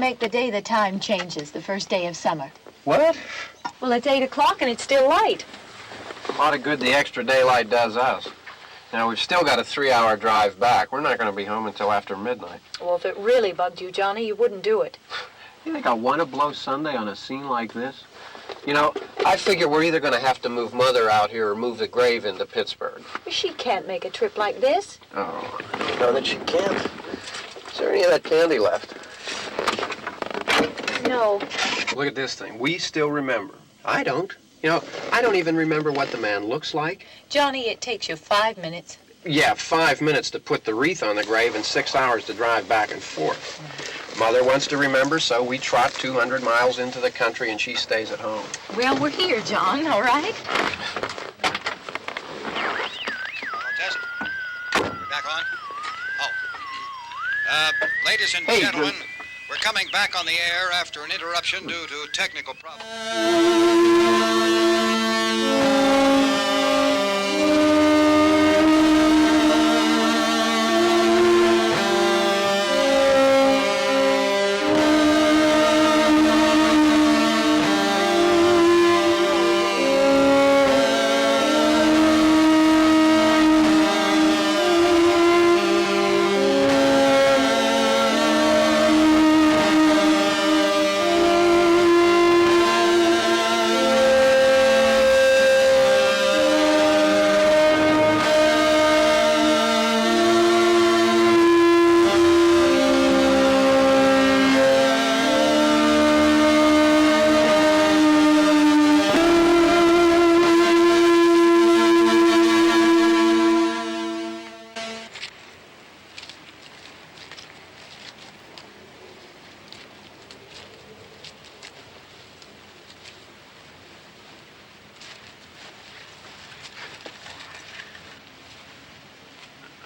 make the day the time changes, the first day of summer? What? Well, it's 8 o'clock and it's still light. A lot of good the extra daylight does us. Now, we've still got a 3-hour drive back. We're not going to be home until after midnight. Well, if it really bugged you, Johnny, you wouldn't do it. You think I want to blow Sunday on a scene like this? You know, I figure we're either going to have to move Mother out here or move the grave into Pittsburgh. She can't make a trip like this. Oh, you know that she can't. Is there any of that candy left? No. Look at this thing. We still remember. I don't. You know, I don't even remember what the man looks like. Johnny, it takes you 5 minutes. Yeah, 5 minutes to put the wreath on the grave and 6 hours to drive back and forth. Mother wants to remember, so we trot 200 miles into the country and she stays at home. Well, we're here, John, all right? Test. We're back on? Oh. Ladies and gentlemen, we're coming back on the air after an interruption due to technical problems.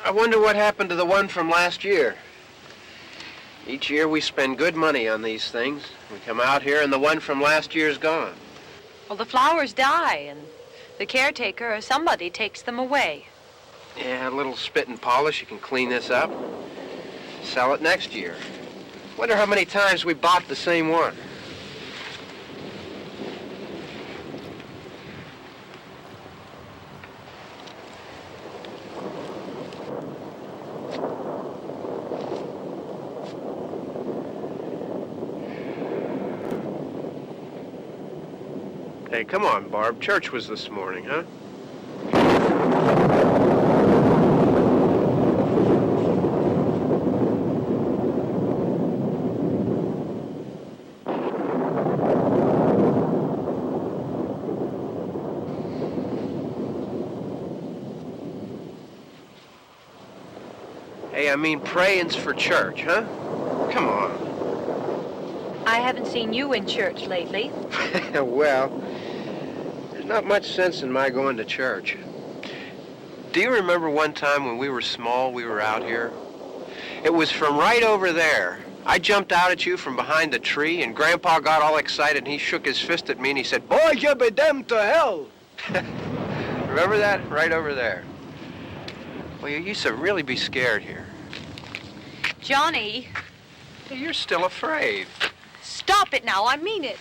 I wonder what happened to the one from last year. Each year we spend good money on these things. We come out here and the one from last year's gone. Well, the flowers die and the caretaker or somebody takes them away. Yeah, a little spit and polish, you can clean this up. Sell it next year. Wonder how many times we bought the same one. Hey, come on, Barb. Church was this morning, huh? Hey, I mean, praying's for church, huh? Come on. I haven't seen you in church lately. Well, there's not much sense in my going to church. Do you remember one time when we were small, we were out here? It was from right over there. I jumped out at you from behind the tree, and Grandpa got all excited, and he shook his fist at me, and he said, "Boy, you be damned to hell." Remember that? Right over there. Well, you used to really be scared here. Johnny. Hey, you're still afraid. Stop it now, I mean it.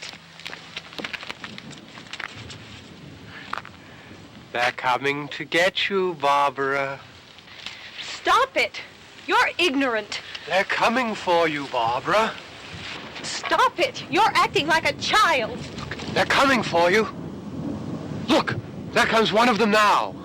They're coming to get you, Barbara. Stop it. You're ignorant. They're coming for you, Barbara. Stop it. You're acting like a child. They're coming for you. Look, there comes one of them now.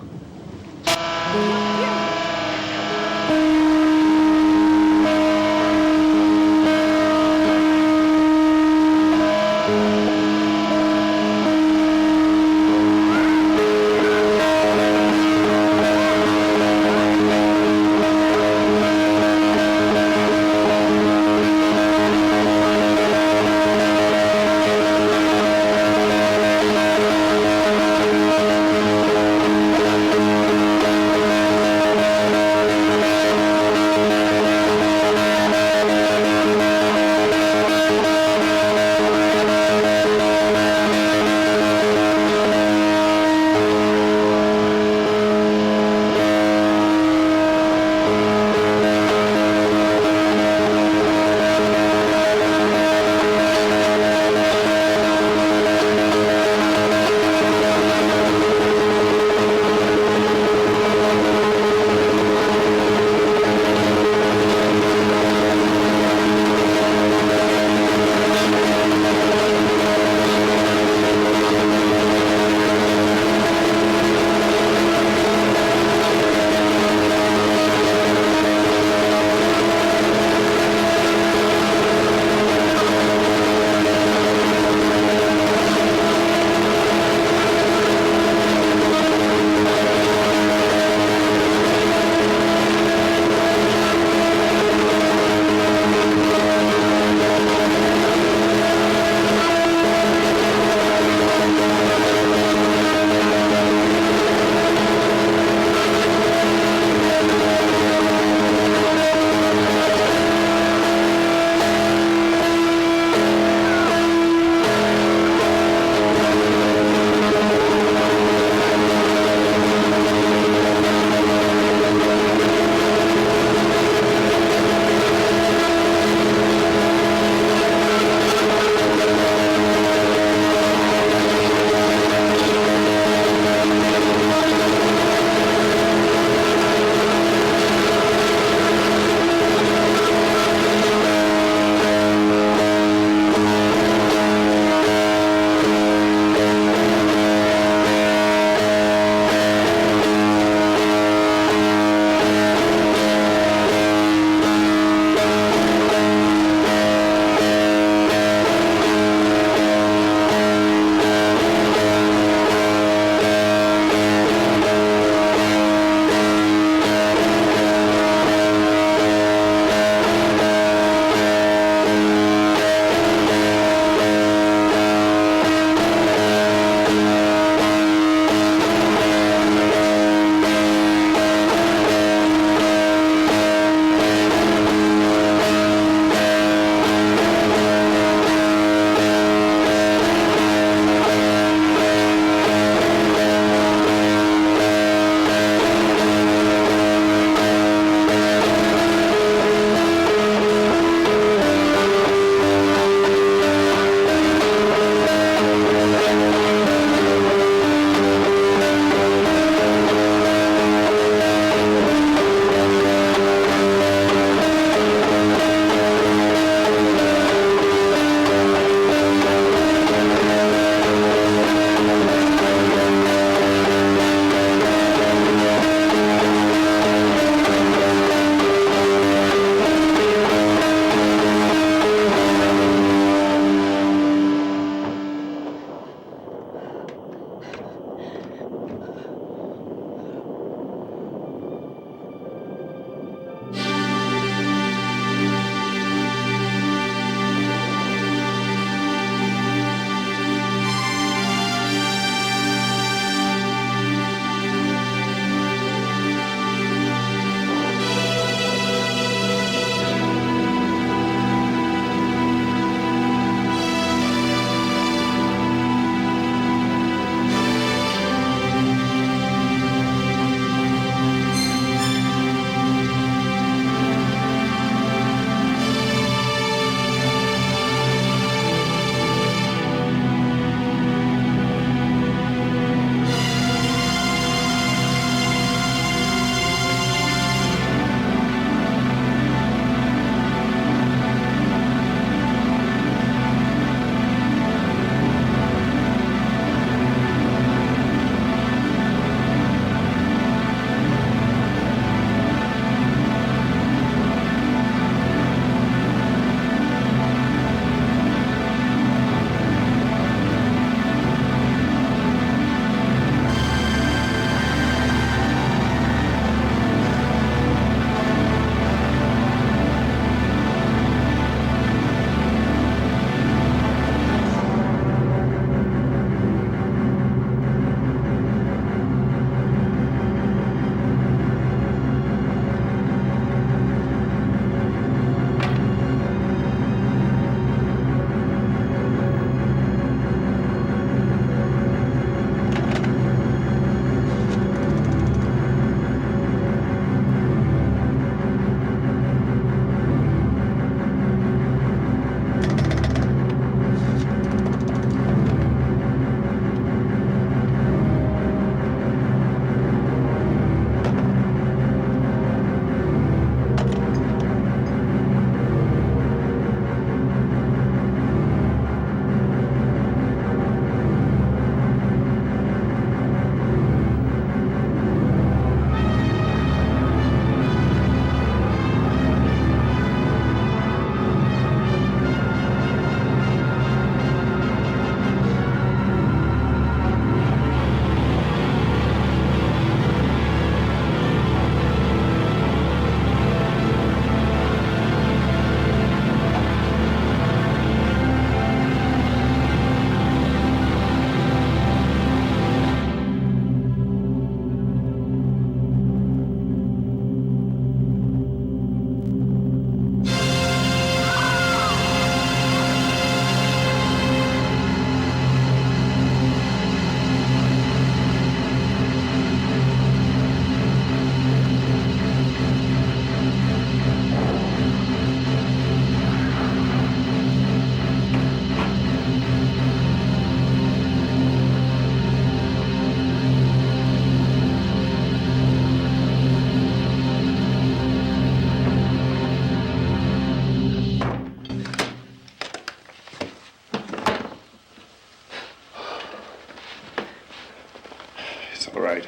It's all right.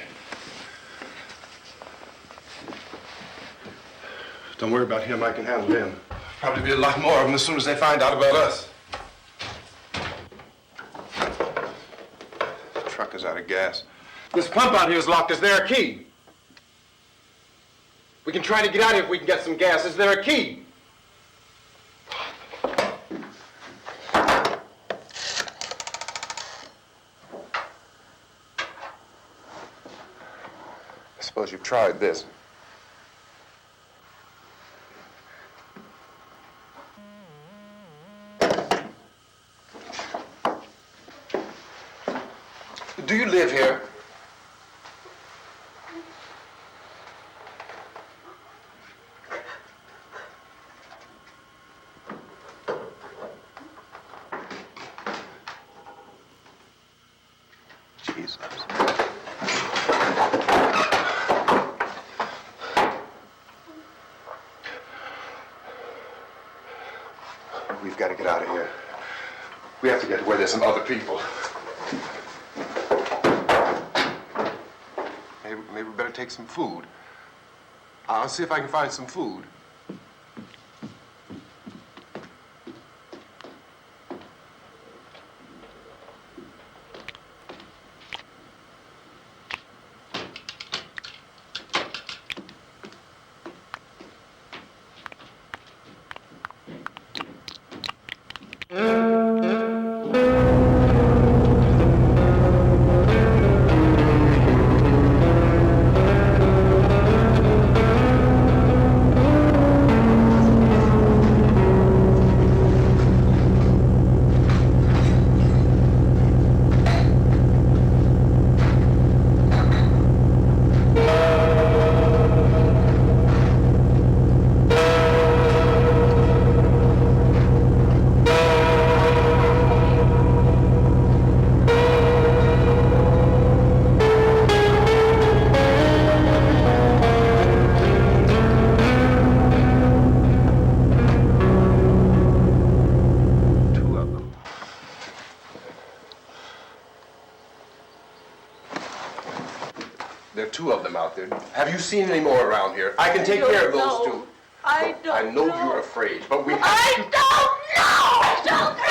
Don't worry about him. I can handle him. Probably be a lot more of them as soon as they find out about us. The truck is out of gas. This pump out here is locked. Is there a key? We can try to get out here if we can get some gas. Is there a key? I suppose you've tried this. Do you live here? Jesus. We've got to get out of here. We have to get to where there's some other people. Maybe we better take some food. I'll see if I can find some food. There are two of them out there. Have you seen any more around here? I can take care of those two. I don't I know you're afraid, but we have I to... don't know! I don't know!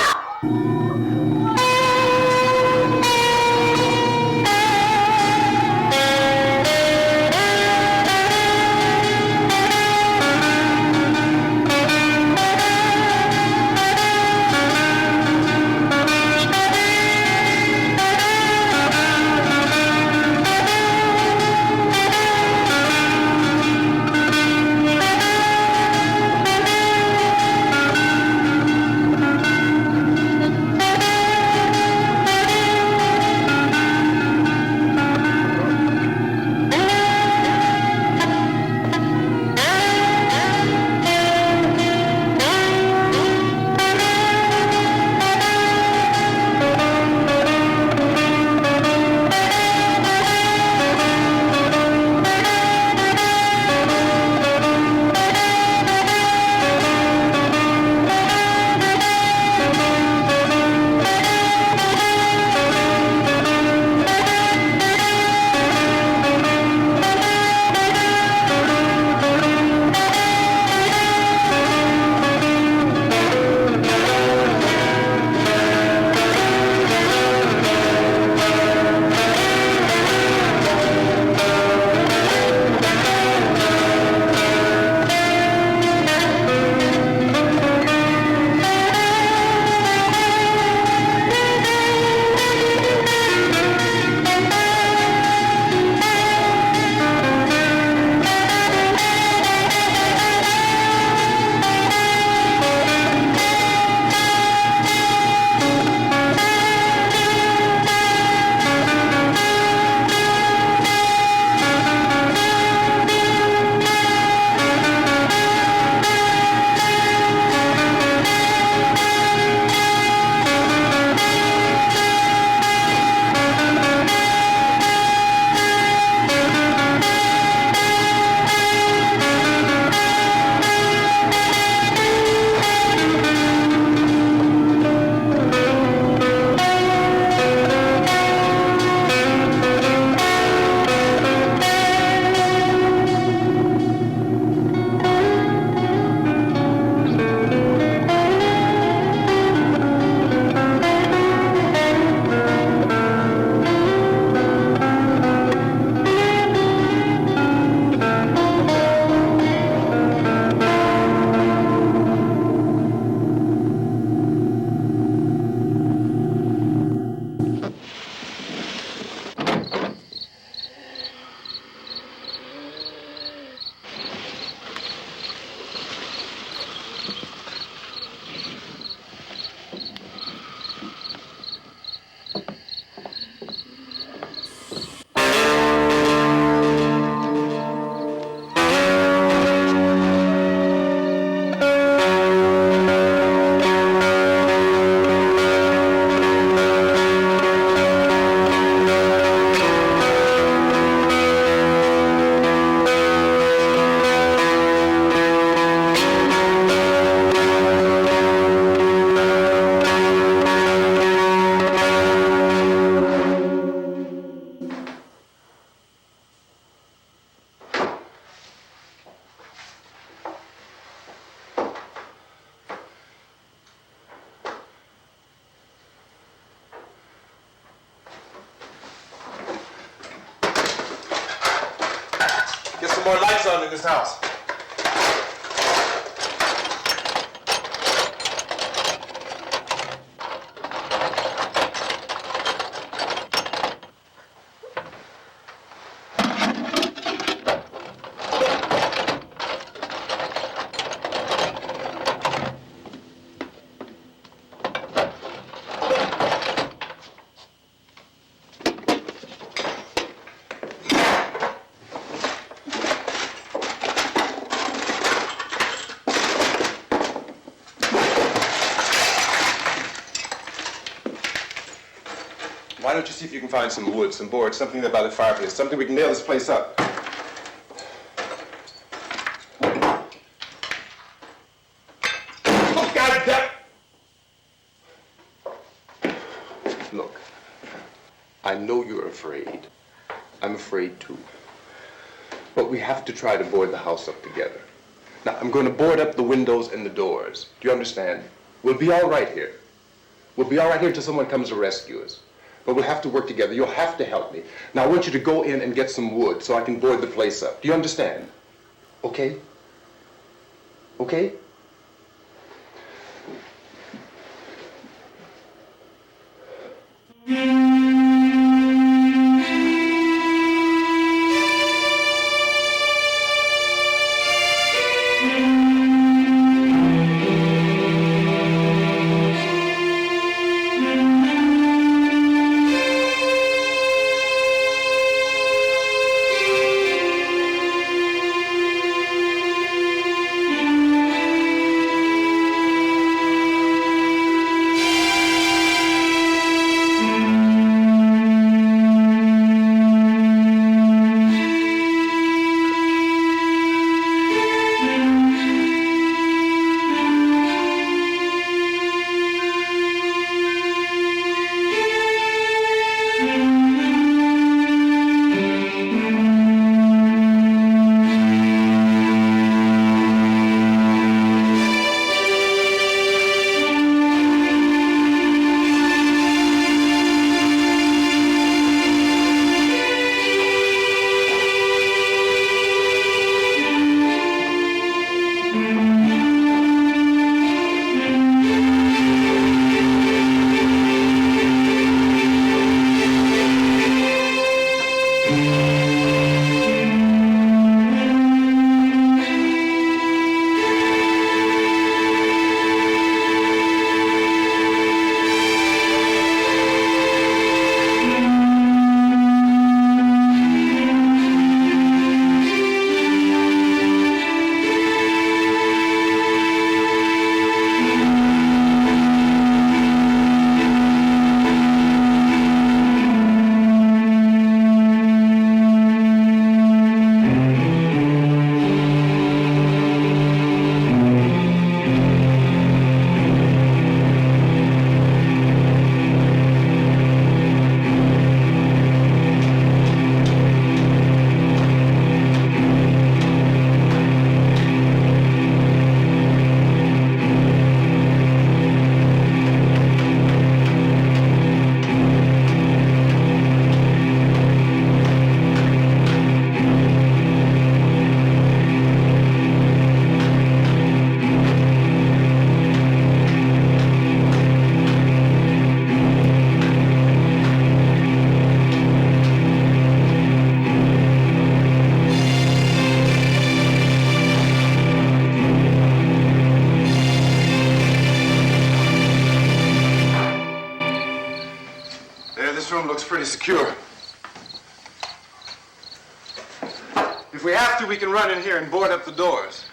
some more lights on in this house. Why don't you see if you can find some wood, some board, something there by the fireplace, something we can nail this place up. Oh, God damn! Look, I know you're afraid. I'm afraid too. But we have to try to board the house up together. Now, I'm going to board up the windows and the doors. Do you understand? We'll be all right here. We'll be all right here until someone comes to rescue us. But we'll have to work together. You'll have to help me. Now, I want you to go in and get some wood so I can board the place up. Do you understand? Okay? Okay? Pretty secure. If we have to, we can run in here and board up the doors.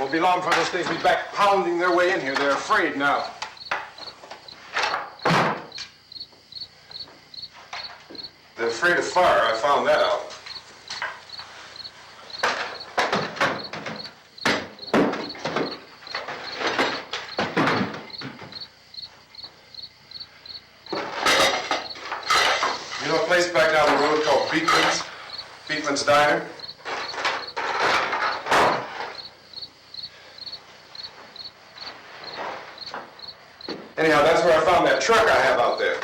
Won't be long for those things to be back pounding their way in here. They're afraid now. They're afraid of fire. I found that out. Place back down the road called Beekman's Diner. Anyhow, that's where I found that truck I have out there.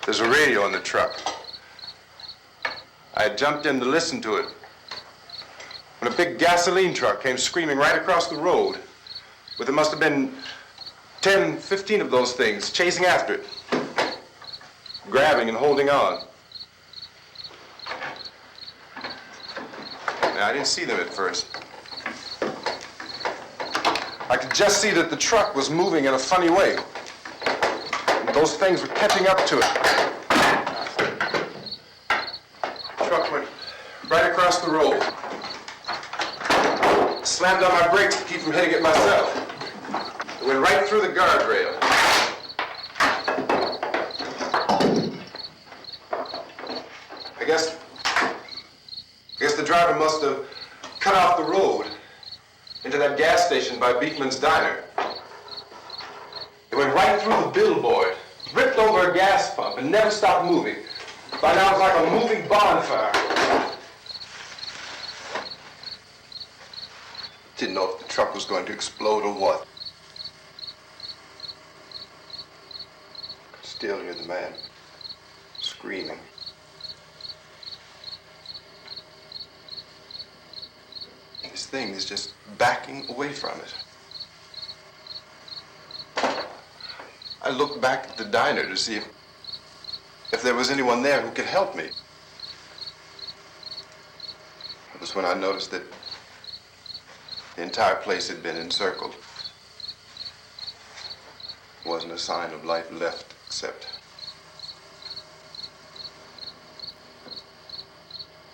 There's a radio in the truck. I had jumped in to listen to it when a big gasoline truck came screaming right across the road. But there must have been 10, 15 of those things chasing after it, grabbing and holding on. Now, I didn't see them at first. I could just see that the truck was moving in a funny way. And those things were catching up to it. The truck went right across the road. Slammed on my brakes to keep from hitting it myself. It went right through the guardrail. I guess the driver must have cut off the road into that gas station by Beekman's Diner. It went right through the billboard, ripped over a gas pump, and never stopped moving. By now it was like a moving bonfire. Didn't know if the truck was going to explode or what. Could still hear the man screaming. This thing is just backing away from it. I looked back at the diner to see if there was anyone there who could help me. It was when I noticed that the entire place had been encircled. There wasn't a sign of life left except...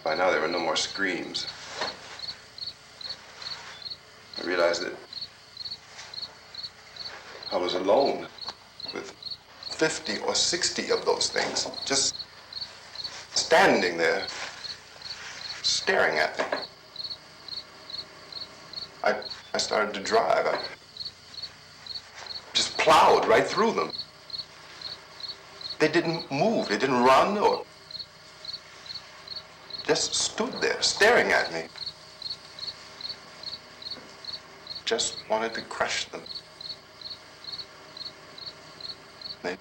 By now there were no more screams. I realized that I was alone with 50 or 60 of those things, just standing there, staring at me. I started to drive. I just plowed right through them. They didn't move, they didn't run or just stood there staring at me. Just wanted to crush them. They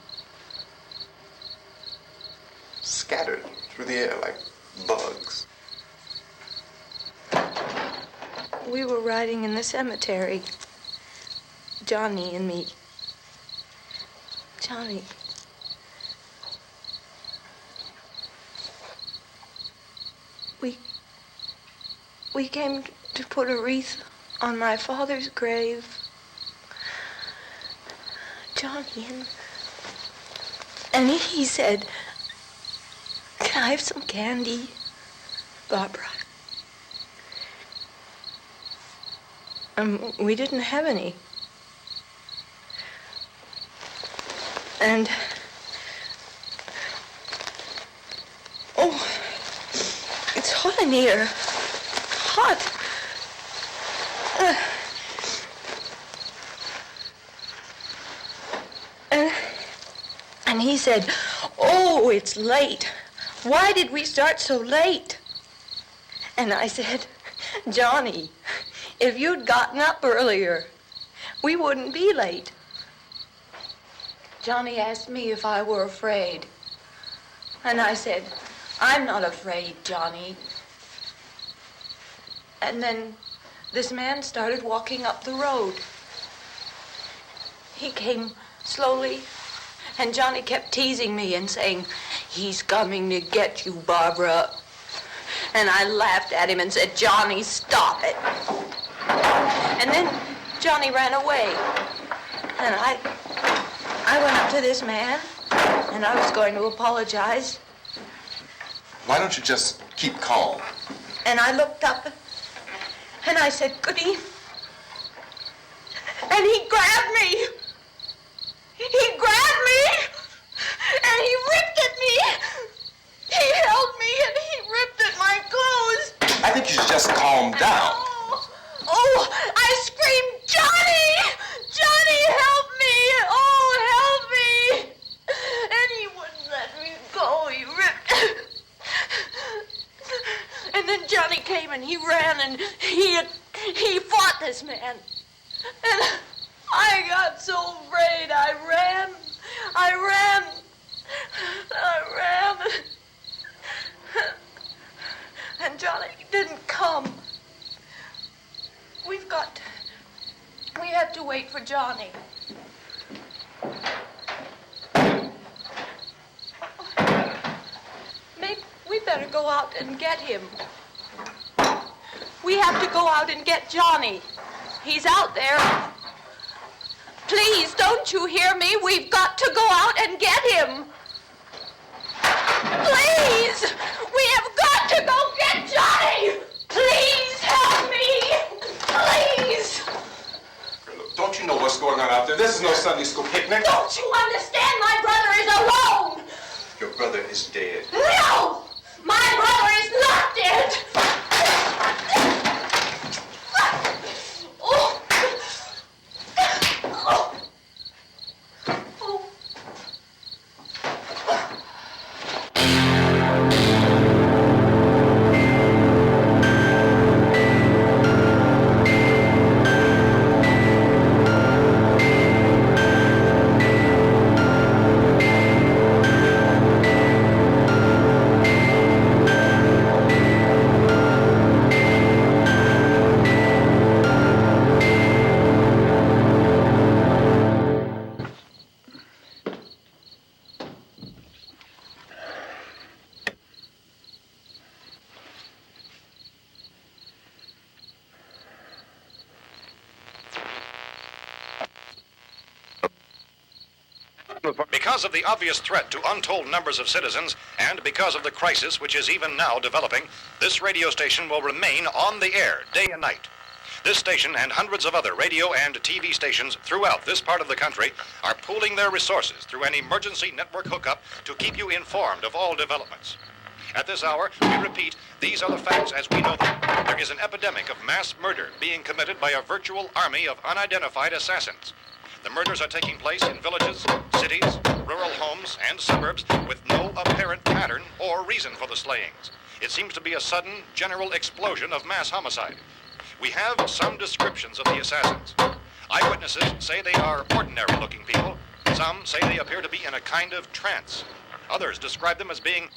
scattered through the air like bugs. We were riding in the cemetery, Johnny and me. Johnny. We came to put a wreath on my father's grave. Johnny, and he said, "Can I have some candy, Barbara?" We didn't have any. And, oh, it's hot in here. Hot. And he said, "Oh, it's late. Why did we start so late?" And I said, "Johnny, if you'd gotten up earlier, we wouldn't be late." Johnny asked me if I were afraid. And I said, "I'm not afraid, Johnny." And then this man started walking up the road. He came slowly, and Johnny kept teasing me and saying, "He's coming to get you, Barbara." And I laughed at him and said, "Johnny, stop it." And then Johnny ran away. And I went up to this man, and I was going to apologize. Why don't you just keep calm? And I looked up, and I said, "Goody." And he grabbed me. He grabbed me, and he ripped at me. He held me, and he ripped at my clothes. I think you should just calm down. Oh, I screamed, "Johnny! Johnny, help me! Oh, help me!" And he wouldn't let me go. He ripped. And then Johnny came and he ran and he fought this man. And I got so afraid. I ran. I ran. And Johnny didn't come. We have to wait for Johnny. Maybe we better go out and get him. We have to go out and get Johnny. He's out there. Please, don't you hear me? We've got to go out and get him. Please! We have got to go get Johnny! Please help me! Please! Look, don't you know what's going on out there? This is no Sunday school picnic. Don't you understand? My brother is alone! Your brother is dead. No! My brother is not dead! Oh. Oh. Oh. Because of the obvious threat to untold numbers of citizens, and because of the crisis which is even now developing, this radio station will remain on the air day and night. This station and hundreds of other radio and TV stations throughout this part of the country are pooling their resources through an emergency network hookup to keep you informed of all developments. At this hour, we repeat, these are the facts as we know them. There is an epidemic of mass murder being committed by a virtual army of unidentified assassins. The murders are taking place in villages, cities, rural homes, and suburbs with no apparent pattern or reason for the slayings. It seems to be a sudden, general explosion of mass homicide. We have some descriptions of the assassins. Eyewitnesses say they are ordinary-looking people. Some say they appear to be in a kind of trance. Others describe them as being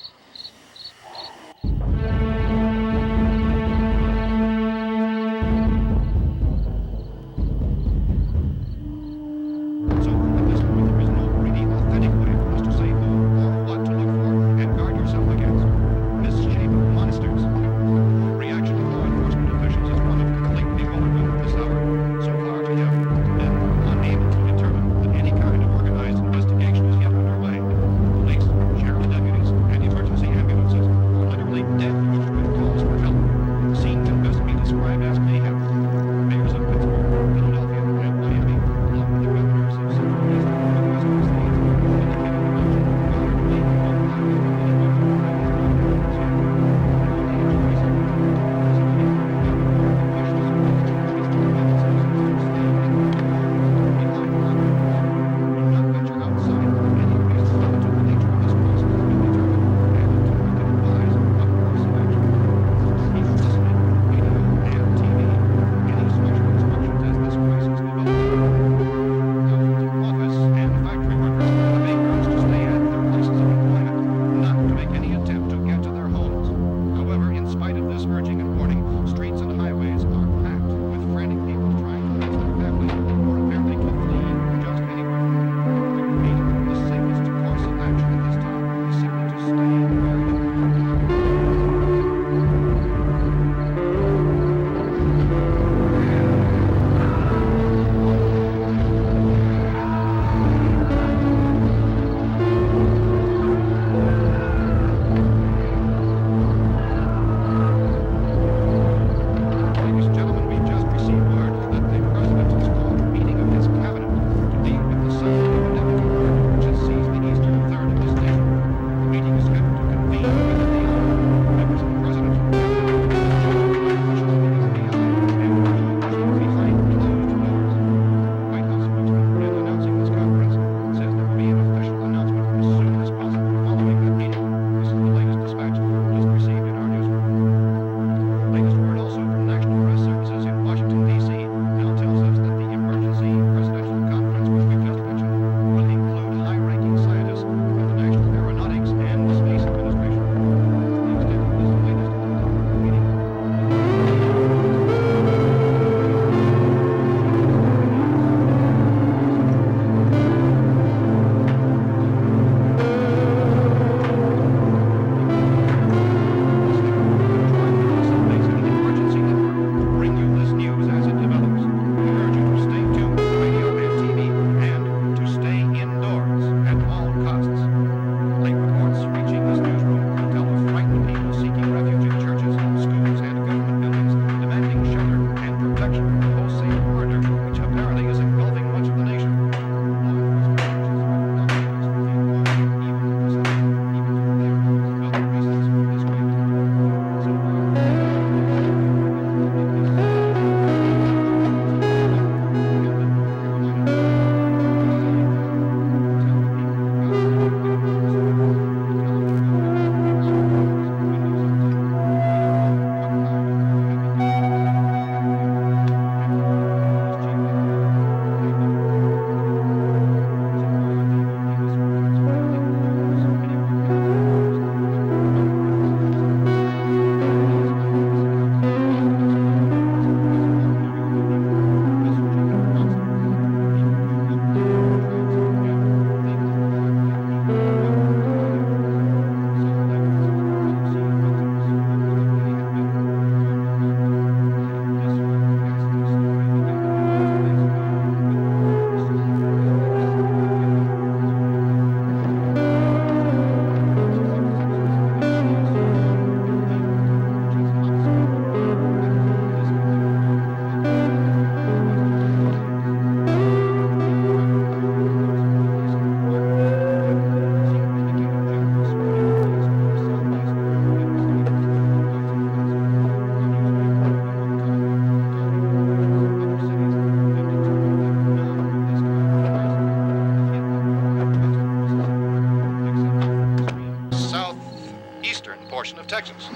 Texas.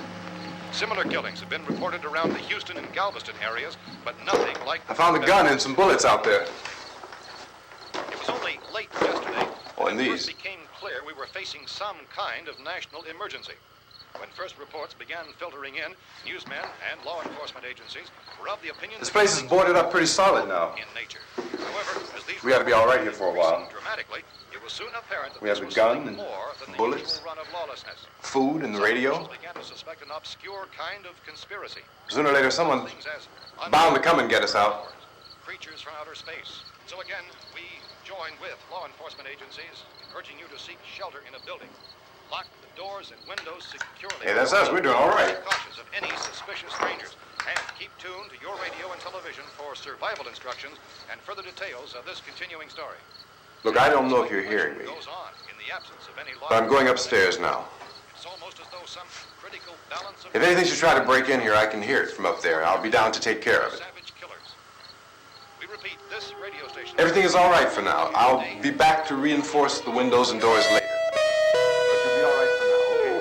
Similar killings have been reported around the Houston and Galveston areas, but nothing like... I found a gun and some bullets out there. It was only late yesterday Oh, and when it these. first became clear we were facing some kind of national emergency. When first reports began filtering in, newsmen and law enforcement agencies were of the opinion... This place is boarded up pretty solid now. ...in nature. However, as these We ought to be all right here for a while. dramatically, it was soon apparent that We have this a was gun something and more than bullets. the usual run of lawlessness. Food and the Some radio. officials began to suspect an obscure kind of conspiracy. Sooner or later, someone's Things as bound to come and get us out. creatures from outer space. So again, we join with law enforcement agencies, urging you to seek shelter in a building. Lock the doors and windows securely. Hey, that's us. We're doing all right. Be cautious of any suspicious strangers. And keep tuned to your radio and television for survival instructions and further details of this continuing story. Look, I don't know if you're hearing me, Goes on in the absence of any but I'm going upstairs now. It's almost as though some critical balance of If anything should try to break in here, I can hear it from up there. I'll be down to take care of it. savage killers. We repeat, this radio station... Everything is all right for now. I'll be back to reinforce the windows and doors later. But you'll be all right for now, okay?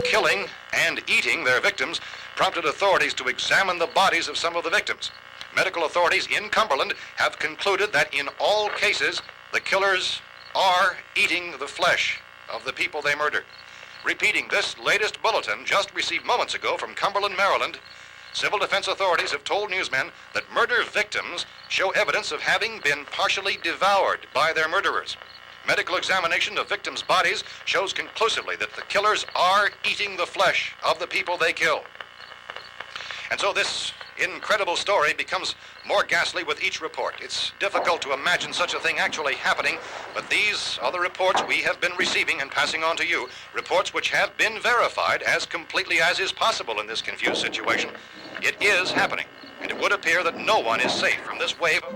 killing and eating their victims prompted authorities to examine the bodies of some of the victims. Medical authorities in Cumberland have concluded that in all cases, the killers are eating the flesh of the people they murdered. Repeating this latest bulletin just received moments ago from Cumberland, Maryland, civil defense authorities have told newsmen that murder victims show evidence of having been partially devoured by their murderers. Medical examination of victims' bodies shows conclusively that the killers are eating the flesh of the people they kill. And so this incredible story becomes more ghastly with each report. It's difficult to imagine such a thing actually happening, but these are the reports we have been receiving and passing on to you, reports which have been verified as completely as is possible in this confused situation. It is happening, and it would appear that no one is safe from this wave of...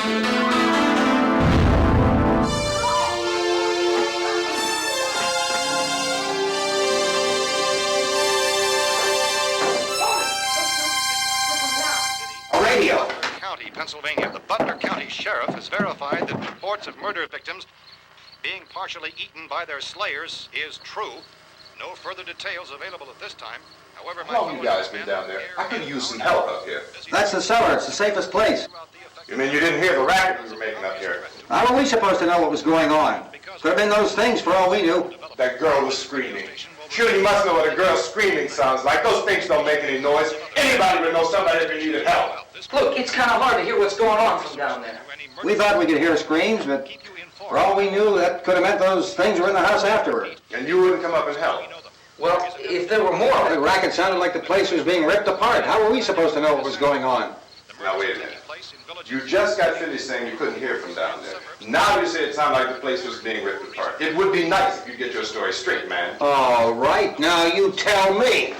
Radio. County, Pennsylvania. The Butler County Sheriff has verified that reports of murder victims being partially eaten by their slayers is true. No further details available at this time. However, How long you guys been down there? I could use some help up here. That's the cellar. It's the safest place. You mean you didn't hear the racket we were making up here? How are we supposed to know what was going on? Could have been those things for all we knew. That girl was screaming. Sure, you must know what a girl screaming sounds like. Those things don't make any noise. Anybody would know somebody if needed help. Look, it's kind of hard to hear what's going on from down there. We thought we could hear screams, but for all we knew, that could have meant those things were in the house afterward. And you wouldn't come up and help? Well, if there were more... The racket sounded like the place was being ripped apart. How were we supposed to know what was going on? Now, wait a minute. You just got finished saying you couldn't hear from down there. Now you say it sounded like the place was being ripped apart. It would be nice if you'd get your story straight, man. All right, now you tell me.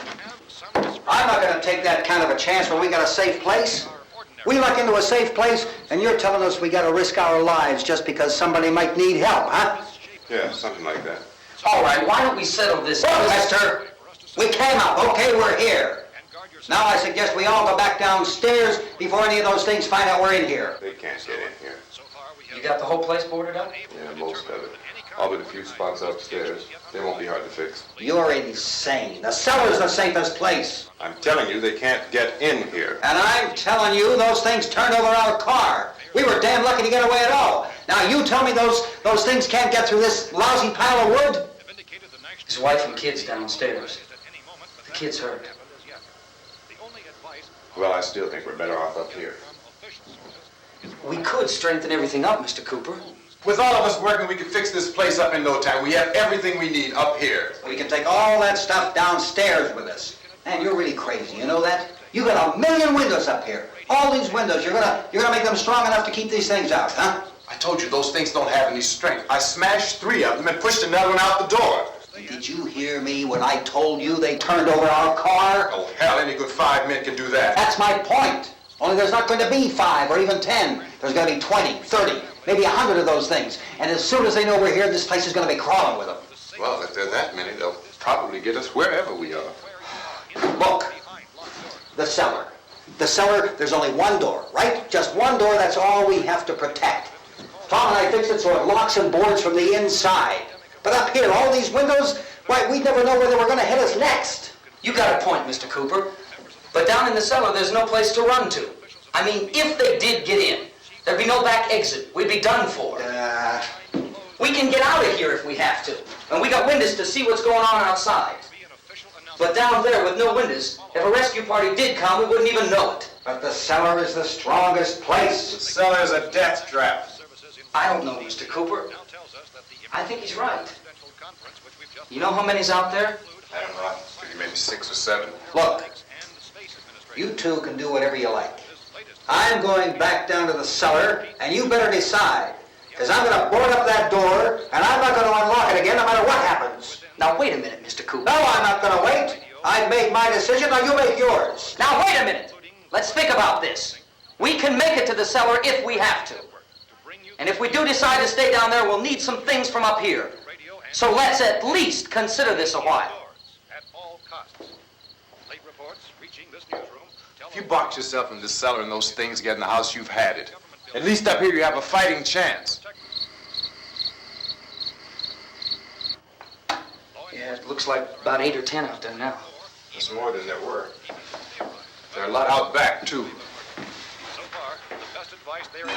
I'm not going to take that kind of a chance when we got a safe place. We luck into a safe place, and you're telling us we got to risk our lives just because somebody might need help, huh? Yeah, something like that. All right, why don't we settle this? Look, mister, we came up, okay, we're here. Now I suggest we all go back downstairs before any of those things find out we're in here. They can't get in here. You got the whole place boarded up? Yeah, most of it. All but a few spots upstairs. They won't be hard to fix. You're insane. The cellar's the safest place. I'm telling you, they can't get in here. And I'm telling you, those things turned over our car. We were damn lucky to get away at all. Now you tell me those things can't get through this lousy pile of wood? His wife and kids downstairs. The kid's hurt. Well, I still think we're better off up here. We could strengthen everything up, Mr. Cooper. With all of us working, we can fix this place up in no time. We have everything we need up here. We can take all that stuff downstairs with us. Man, you're really crazy, you know that? You got 1,000,000 windows up here. All these windows, you're gonna make them strong enough to keep these things out, huh? I told you those things don't have any strength. I smashed 3 of them and pushed another one out the door. Did you hear me when I told you they turned over our car? Oh, hell, any good 5 men can do that. That's my point. Only there's not going to be 5 or even 10. There's going to be 20, 30, maybe 100 of those things. And as soon as they know we're here, this place is going to be crawling with them. Well, if there are that many, they'll probably get us wherever we are. Look, the cellar. The cellar, there's only one door, right? Just one door, that's all we have to protect. Tom and I fixed it so it locks and boards from the inside. But up here, all these windows, why, we'd never know where they were going to hit us next. You got a point, Mr. Cooper. But down in the cellar, there's no place to run to. I mean, if they did get in, there'd be no back exit. We'd be done for. We can get out of here if we have to. And we got windows to see what's going on outside. But down there with no windows, if a rescue party did come, we wouldn't even know it. But the cellar is the strongest place. The cellar is a death trap. I don't know, Mr. Cooper. I think he's right. You know how many's out there? I don't know. Maybe 6 or 7. Look, you two can do whatever you like. I'm going back down to the cellar, and you better decide. Because I'm going to board up that door, and I'm not going to unlock it again no matter what happens. Now, wait a minute, Mr. Cooper. No, I'm not going to wait. I've made my decision, now you make yours. Now, wait a minute. Let's think about this. We can make it to the cellar if we have to. And if we do decide to stay down there, we'll need some things from up here. So let's at least consider this a while. If you box yourself in this cellar and those things get in the house, you've had it. At least up here you have a fighting chance. Yeah, it looks like about 8 or 10 out there now. There's more than there were. There are a lot out back, too. So far, the best advice there is...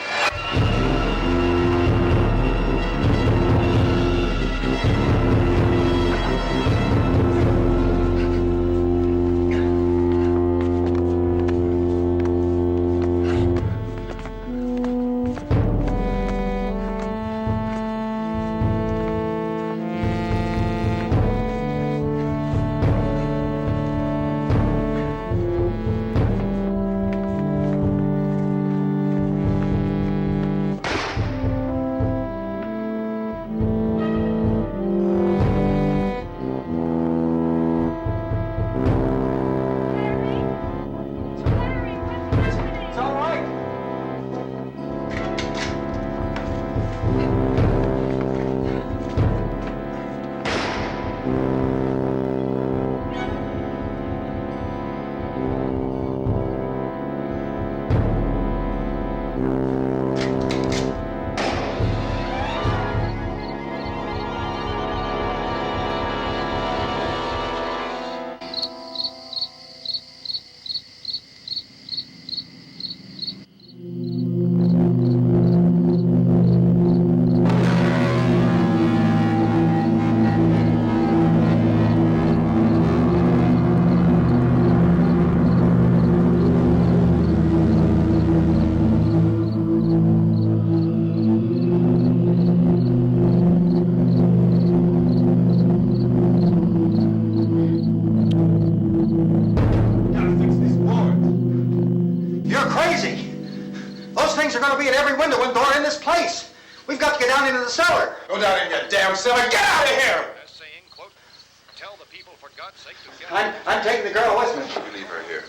I'm taking the girl with me. You leave her here.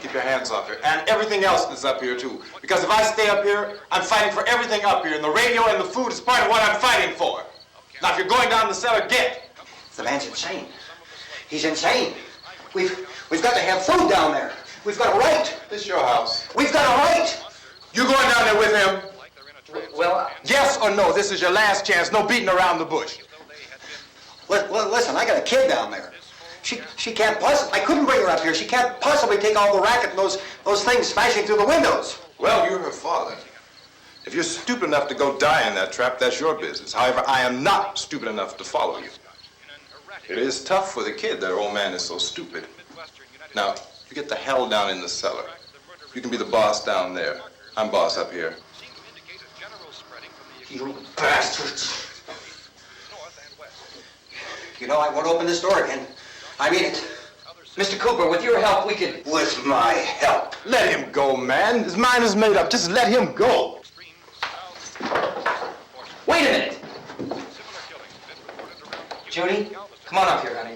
Keep your hands off her. And everything else that's up here, too. Because if I stay up here, I'm fighting for everything up here. And the radio and the food is part of what I'm fighting for. Now, if you're going down the cellar, get. The man's insane. He's insane. We've got to have food down there. We've got a right. This is your house. We've got a right. You going down there with him? Well, yes or no? This is your last chance. No beating around the bush. Listen, I got a kid down there. She can't possibly, I couldn't bring her up here. She can't possibly take all the racket and those things smashing through the windows. Well, you're her father. If you're stupid enough to go die in that trap, that's your business. However, I am not stupid enough to follow you. It is tough for the kid that old man is so stupid. Now, you get the hell down in the cellar. You can be the boss down there. I'm boss up here. You bastards. You know, I won't open this door again. I mean it. Mr. Cooper, with your help, we could... With my help. Let him go, man. His mind is made up. Just let him go. Wait a minute. Judy, come on up here, honey.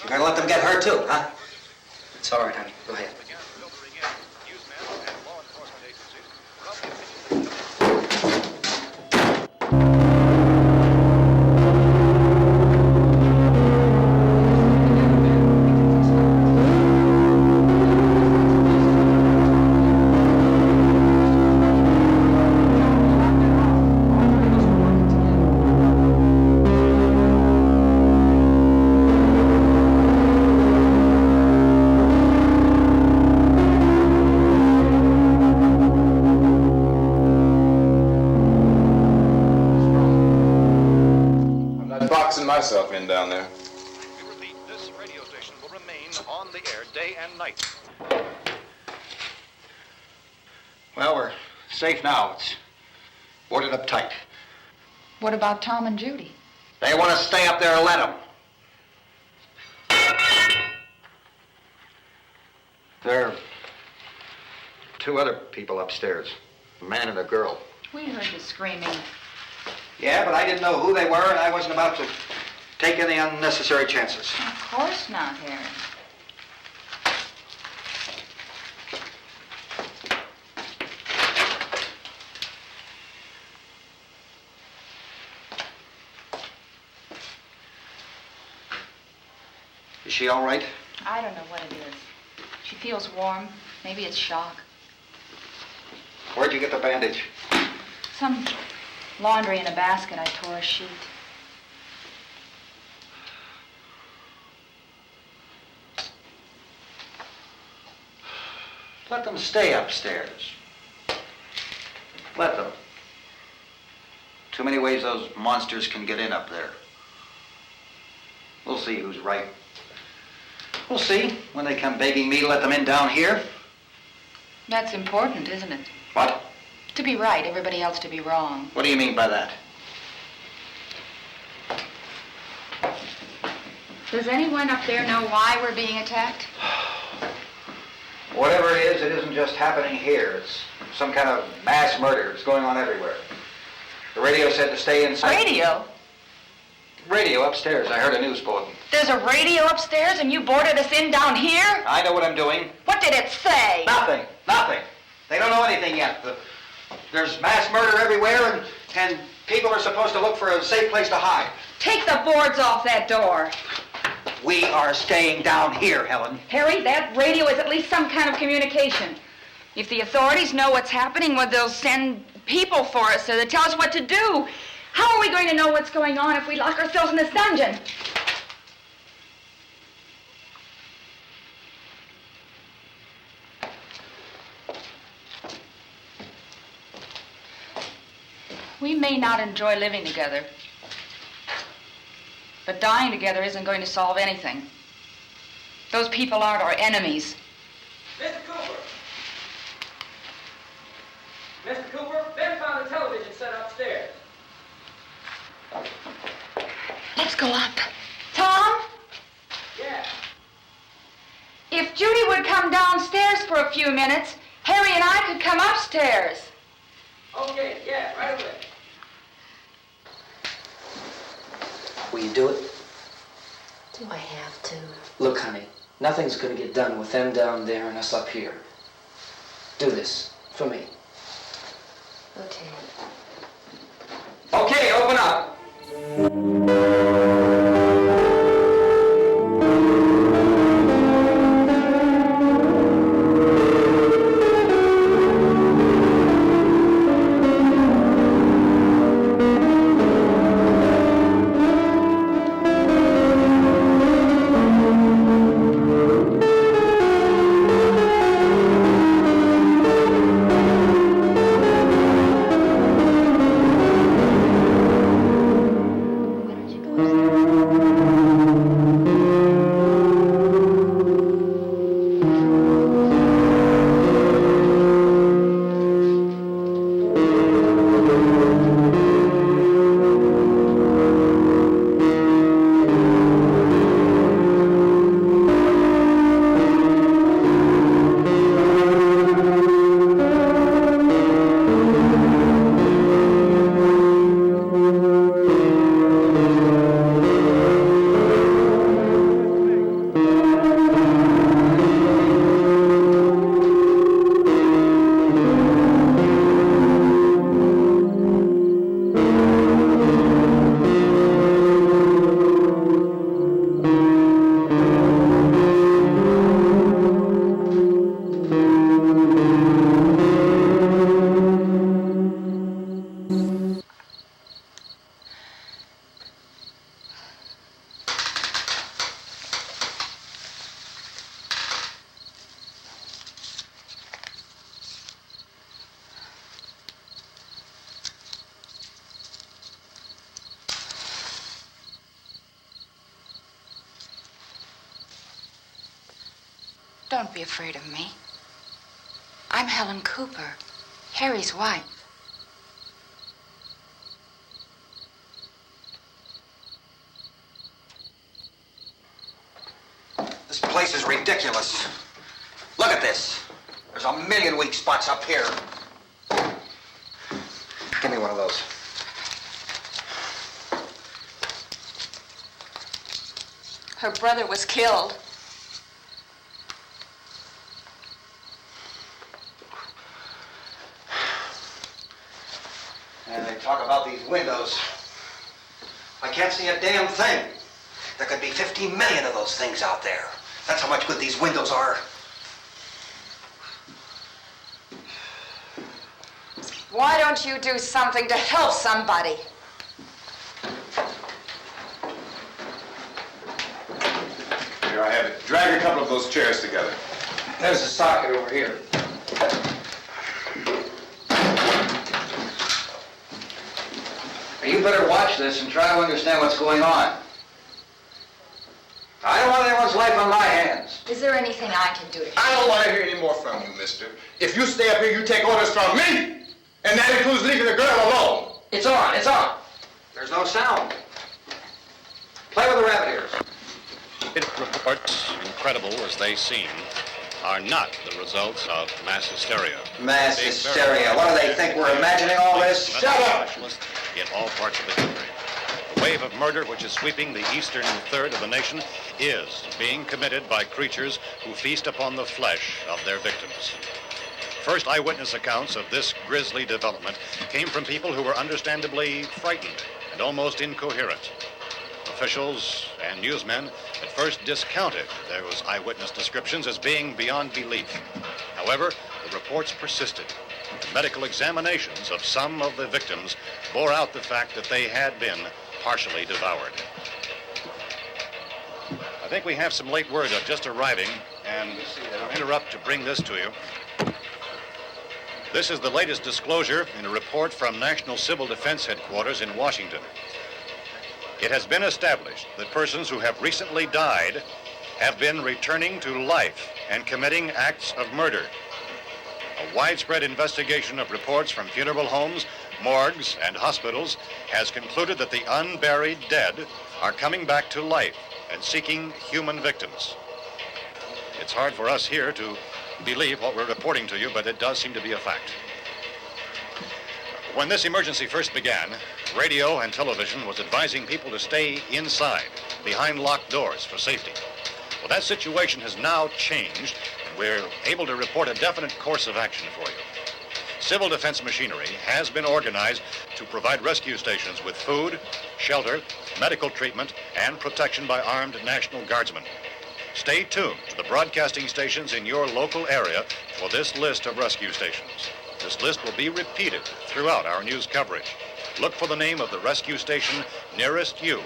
You're gonna let them get hurt too, huh? It's all right, honey. Go ahead. Myself in down there. We repeat, this radio station will remain on the air day and night. Well, we're safe now. It's boarded up tight. What about Tom and Judy? They want to stay up there, let them. There are two other people upstairs, a man and a girl. We heard the screaming. Yeah, but I didn't know who they were, and I wasn't about to take any unnecessary chances. Of course not, Harry. Is she all right? I don't know what it is. She feels warm. Maybe it's shock. Where'd you get the bandage? Some laundry in a basket. I tore a sheet. Let them stay upstairs. Let them. Too many ways those monsters can get in up there. We'll see who's right. We'll see when they come begging me to let them in down here. That's important, isn't it? What? To be right, everybody else to be wrong. What do you mean by that? Does anyone up there know why we're being attacked? Whatever it isn't just happening here. It's some kind of mass murder. It's going on everywhere. The radio said to stay inside. Radio? Radio upstairs. I heard a news bulletin. There's a radio upstairs and you boarded us in down here? I know what I'm doing. What did it say? Nothing. Nothing. They don't know anything yet. There's mass murder everywhere, and people are supposed to look for a safe place to hide. Take the boards off that door. We are staying down here, Helen. Harry, that radio is at least some kind of communication. If the authorities know what's happening, well, they'll send people for us so they tell us what to do. How are we going to know what's going on if we lock ourselves in this dungeon? We may not enjoy living together, but dying together isn't going to solve anything. Those people aren't our enemies. Mr. Cooper! Mr. Cooper, Ben found a television set upstairs. Let's go up. Tom? Yeah. If Judy would come downstairs for a few minutes, Harry and I could come upstairs. Okay, yeah, right away. Will you do it? Do I have to? Look, honey, nothing's gonna get done with them down there and us up here. Do this, for me. Okay. Okay, open up. Don't be afraid of me. I'm Helen Cooper, Harry's wife. This place is ridiculous. Look at this. There's a million weak spots up here. Give me one of those. Her brother was killed. And they talk about these windows. I can't see a damn thing. There could be 15 million of those things out there. That's how much good these windows are. Why don't you do something to help somebody? Here, I have it. Drag a couple of those chairs together. There's a socket over here. You better watch this and try to understand what's going on. I don't want anyone's life on my hands. Is there anything I can do to help? I don't want to hear any more from you, mister. If you stay up here, you take orders from me. And that includes leaving the girl alone. It's on, it's on. There's no sound. Play with the rabbit ears. Reports, incredible as they seem, are not the results of mass hysteria. Mass hysteria. What do they think? We're imagining all this? Shut up! In all parts of the country. The wave of murder which is sweeping the eastern third of the nation is being committed by creatures who feast upon the flesh of their victims. First eyewitness accounts of this grisly development came from people who were understandably frightened and almost incoherent. Officials and newsmen at first discounted those eyewitness descriptions as being beyond belief. However, the reports persisted. The medical examinations of some of the victims bore out the fact that they had been partially devoured. I think we have some late word just arriving, and I'll interrupt to bring this to you. This is the latest disclosure in a report from National Civil Defense Headquarters in Washington. It has been established that persons who have recently died have been returning to life and committing acts of murder. A widespread investigation of reports from funeral homes, morgues, and hospitals has concluded that the unburied dead are coming back to life and seeking human victims. It's hard for us here to believe what we're reporting to you, but it does seem to be a fact. When this emergency first began, radio and television was advising people to stay inside, behind locked doors for safety. Well, that situation has now changed, and we're able to report a definite course of action for you. Civil defense machinery has been organized to provide rescue stations with food, shelter, medical treatment, and protection by armed National Guardsmen. Stay tuned to the broadcasting stations in your local area for this list of rescue stations. This list will be repeated throughout our news coverage. Look for the name of the rescue station nearest you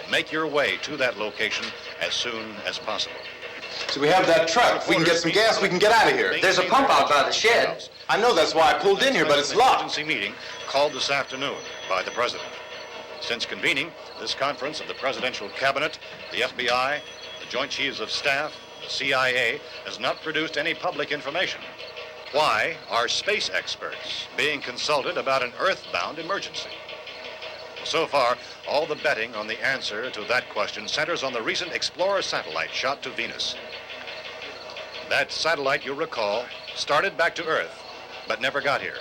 and make your way to that location as soon as possible. So we have that truck. If we can get some gas, we can get out of here. There's a pump out by the shed. I know, that's why I pulled in here, but it's locked. Emergency meeting called this afternoon by the President. Since convening this conference of the Presidential Cabinet, the FBI, the Joint Chiefs of Staff, the CIA has not produced any public information. Why are space experts being consulted about an Earth-bound emergency? So far, all the betting on the answer to that question centers on the recent Explorer satellite shot to Venus. That satellite, you'll recall, started back to Earth, but never got here.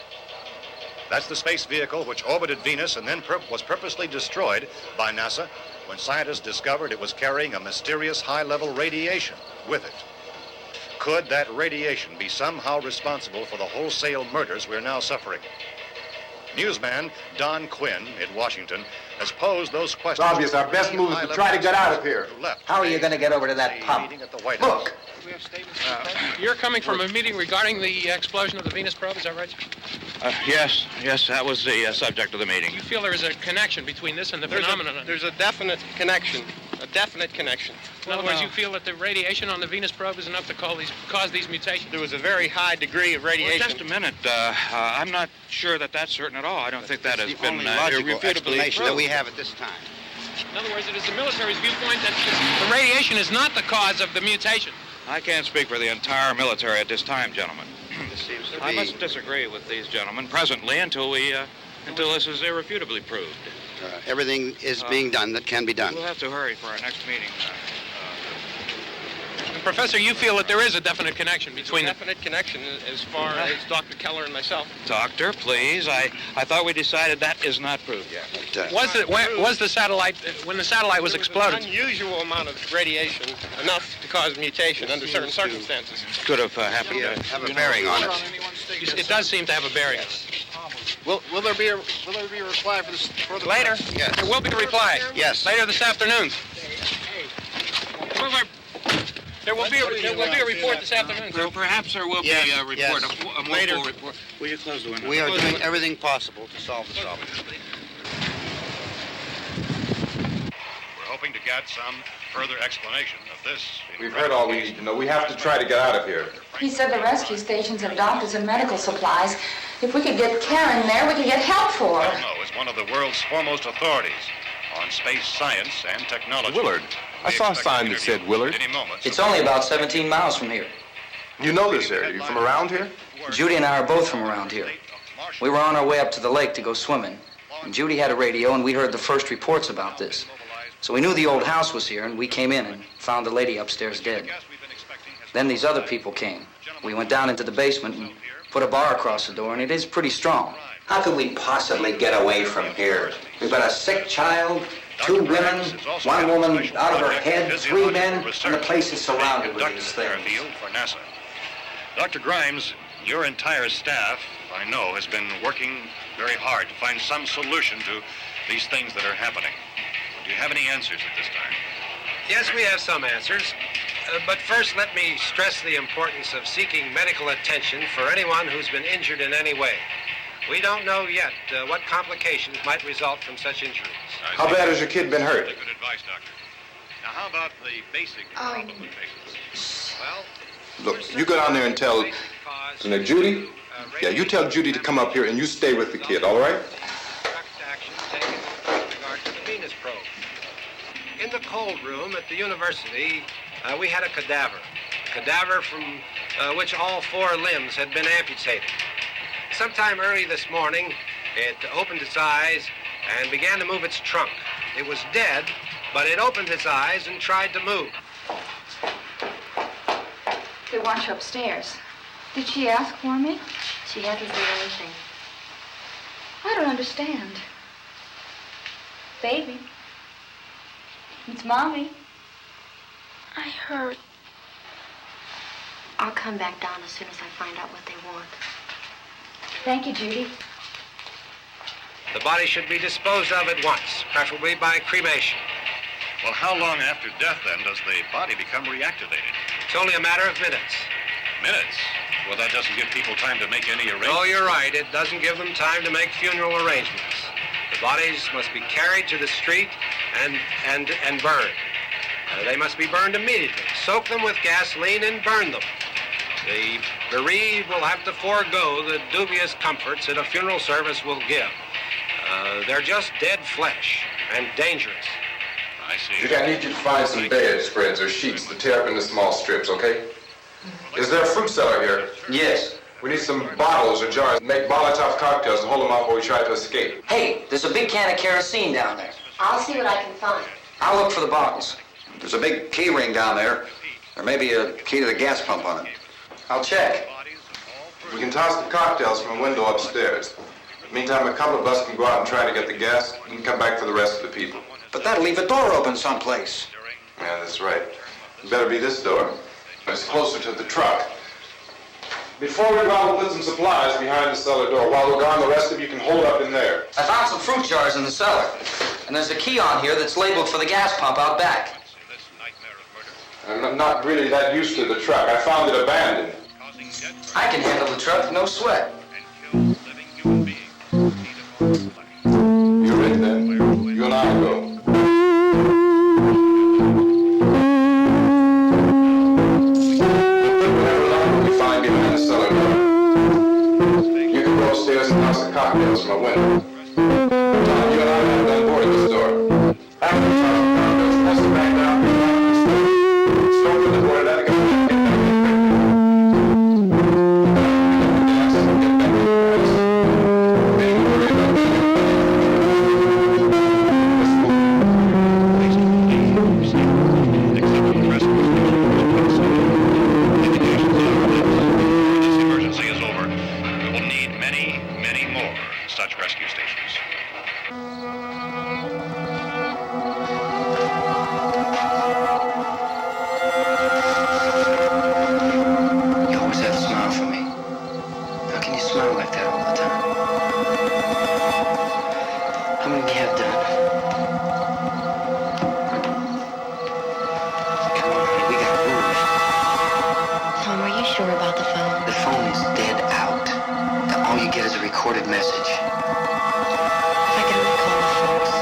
That's the space vehicle which orbited Venus and then was purposely destroyed by NASA when scientists discovered it was carrying a mysterious high-level radiation with it. Could that radiation be somehow responsible for the wholesale murders we're now suffering? Newsman Don Quinn in Washington has posed those questions. It's obvious our best move is to try to get out of here. How are you going to get over to that pump? Look! You're coming from a meeting regarding the explosion of the Venus probe, is that right? Yes, that was the subject of the meeting. You feel there is a connection between this and the phenomenon? There's a definite connection. In other words, you feel that the radiation on the Venus probe is enough to cause these mutations? There was a very high degree of radiation. Well, just a minute. I'm not sure that that's certain at all. I don't think that has been irrefutably explanation proved. that we have at this time. In other words, it is the military's viewpoint that the radiation is not the cause of the mutation. I can't speak for the entire military at this time, gentlemen. This seems to be... I must disagree with these gentlemen presently until this is irrefutably proved. Everything is being done that can be done. We'll have to hurry for our next meeting. Professor, you feel that there is a definite connection between There's a definite connection as far as Dr. Keller and myself. Doctor, please. I thought we decided that is not proved yet. Was the satellite, when the satellite was exploded? An unusual amount of radiation, enough to cause mutation under certain circumstances. Could have happened. Have a bearing on it. It does seem to have a bearing. Will there be a reply for this further? Later? Yes. There will be a reply. Yes. Later this afternoon. There will be a report this afternoon. Well, perhaps there will be a report, yes. a more Later. full report. Will you close the window? We are doing everything possible to solve the problem. We're hoping to get some further explanation of this. We've heard all we need to know. We have to try to get out of here. He said the rescue stations have doctors and medical supplies. If we could get Karen there, we could get help for her. Belmo is one of the world's foremost authorities on space science and technology. Willard. I saw a sign that said Willard. Any moment. It's only about 17 miles from here. You know this area. You from around here? Judy and I are both from around here. We were on our way up to the lake to go swimming, and Judy had a radio, and we heard the first reports about this. So we knew the old house was here, and we came in and found the lady upstairs dead. Then these other people came. We went down into the basement and put a bar across the door, and it is pretty strong. How could we possibly get away from here? We've got a sick child, 2 women, 1 woman out of her head, 3 men, and the place is surrounded with these things. For NASA. Dr. Grimes, your entire staff, I know, has been working very hard to find some solution to these things that are happening. Do you have any answers at this time? Yes, we have some answers. But first, let me stress the importance of seeking medical attention for anyone who's been injured in any way. We don't know yet what complications might result from such injuries. How bad has your kid been hurt? Good advice, Doctor. Now, how about the basic complications? Well, Look, you go down there and tell Judy. Yeah, you tell Judy to come up here and you stay with the kid, all right? action taken with regard to the Venus probe. In the cold room at the university, we had a cadaver from which all 4 limbs had been amputated. Sometime early this morning, it opened its eyes and began to move its trunk. It was dead, but it opened its eyes and tried to move. They want you upstairs. Did she ask for me? She hasn't said anything. I don't understand. Baby. It's Mommy. I heard. I'll come back down as soon as I find out what they want. Thank you, Judy. The body should be disposed of at once, preferably by cremation. Well, how long after death, then, does the body become reactivated? It's only a matter of minutes. Minutes? Well, that doesn't give people time to make any arrangements. Oh, you're right. It doesn't give them time to make funeral arrangements. The bodies must be carried to the street and burned. They must be burned immediately. Soak them with gasoline and burn them. The bereaved will have to forego the dubious comforts that a funeral service will give. They're just dead flesh and dangerous. I see. Judy, I need you to find some bedspreads or sheets to tear up into small strips, okay? Is there a fruit cellar here? Yes. We need some bottles or jars. Make Molotov cocktails and hold them out while we try to escape. Hey, there's a big can of kerosene down there. I'll see what I can find. I'll look for the bottles. There's a big key ring down there. There may be a key to the gas pump on it. I'll check. We can toss the cocktails from a window upstairs. Meantime, a couple of us can go out and try to get the gas and come back for the rest of the people. But that'll leave a door open someplace. Yeah, that's right. It better be this door. It's closer to the truck. Before we go out, we'll put some supplies behind the cellar door. While we're gone, the rest of you can hold up in there. I found some fruit jars in the cellar. And there's a key on here that's labeled for the gas pump out back. I'm not really that used to the truck. I found it abandoned. I can handle the truck, no sweat. You're in then. You and I'll go. Upstairs and toss the cocktails from a window. Tom, you and I have done board this door. After we toss the cocktails, press it back down. Don't open the door, let it go. sure about the phone? The phone is dead out. All you get is a recorded message. If I could only call the folks.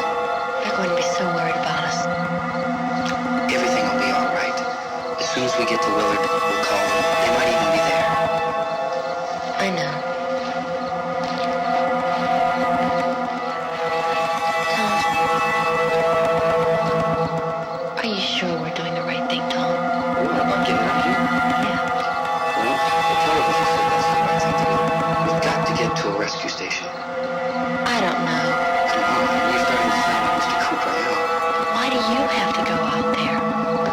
They're going to be so worried about us. Everything will be all right. As soon as we get to Willard, we'll call them. They might even be there. I know. Tom. Are you sure we're doing the right thing, Tom? What, about getting out of here? Yeah. Well, the television said that's the right thing to do. We've got to get to a rescue station. I don't know. Come on, you're starting to sound like Mr. Cooper now. Why do you have to go out there?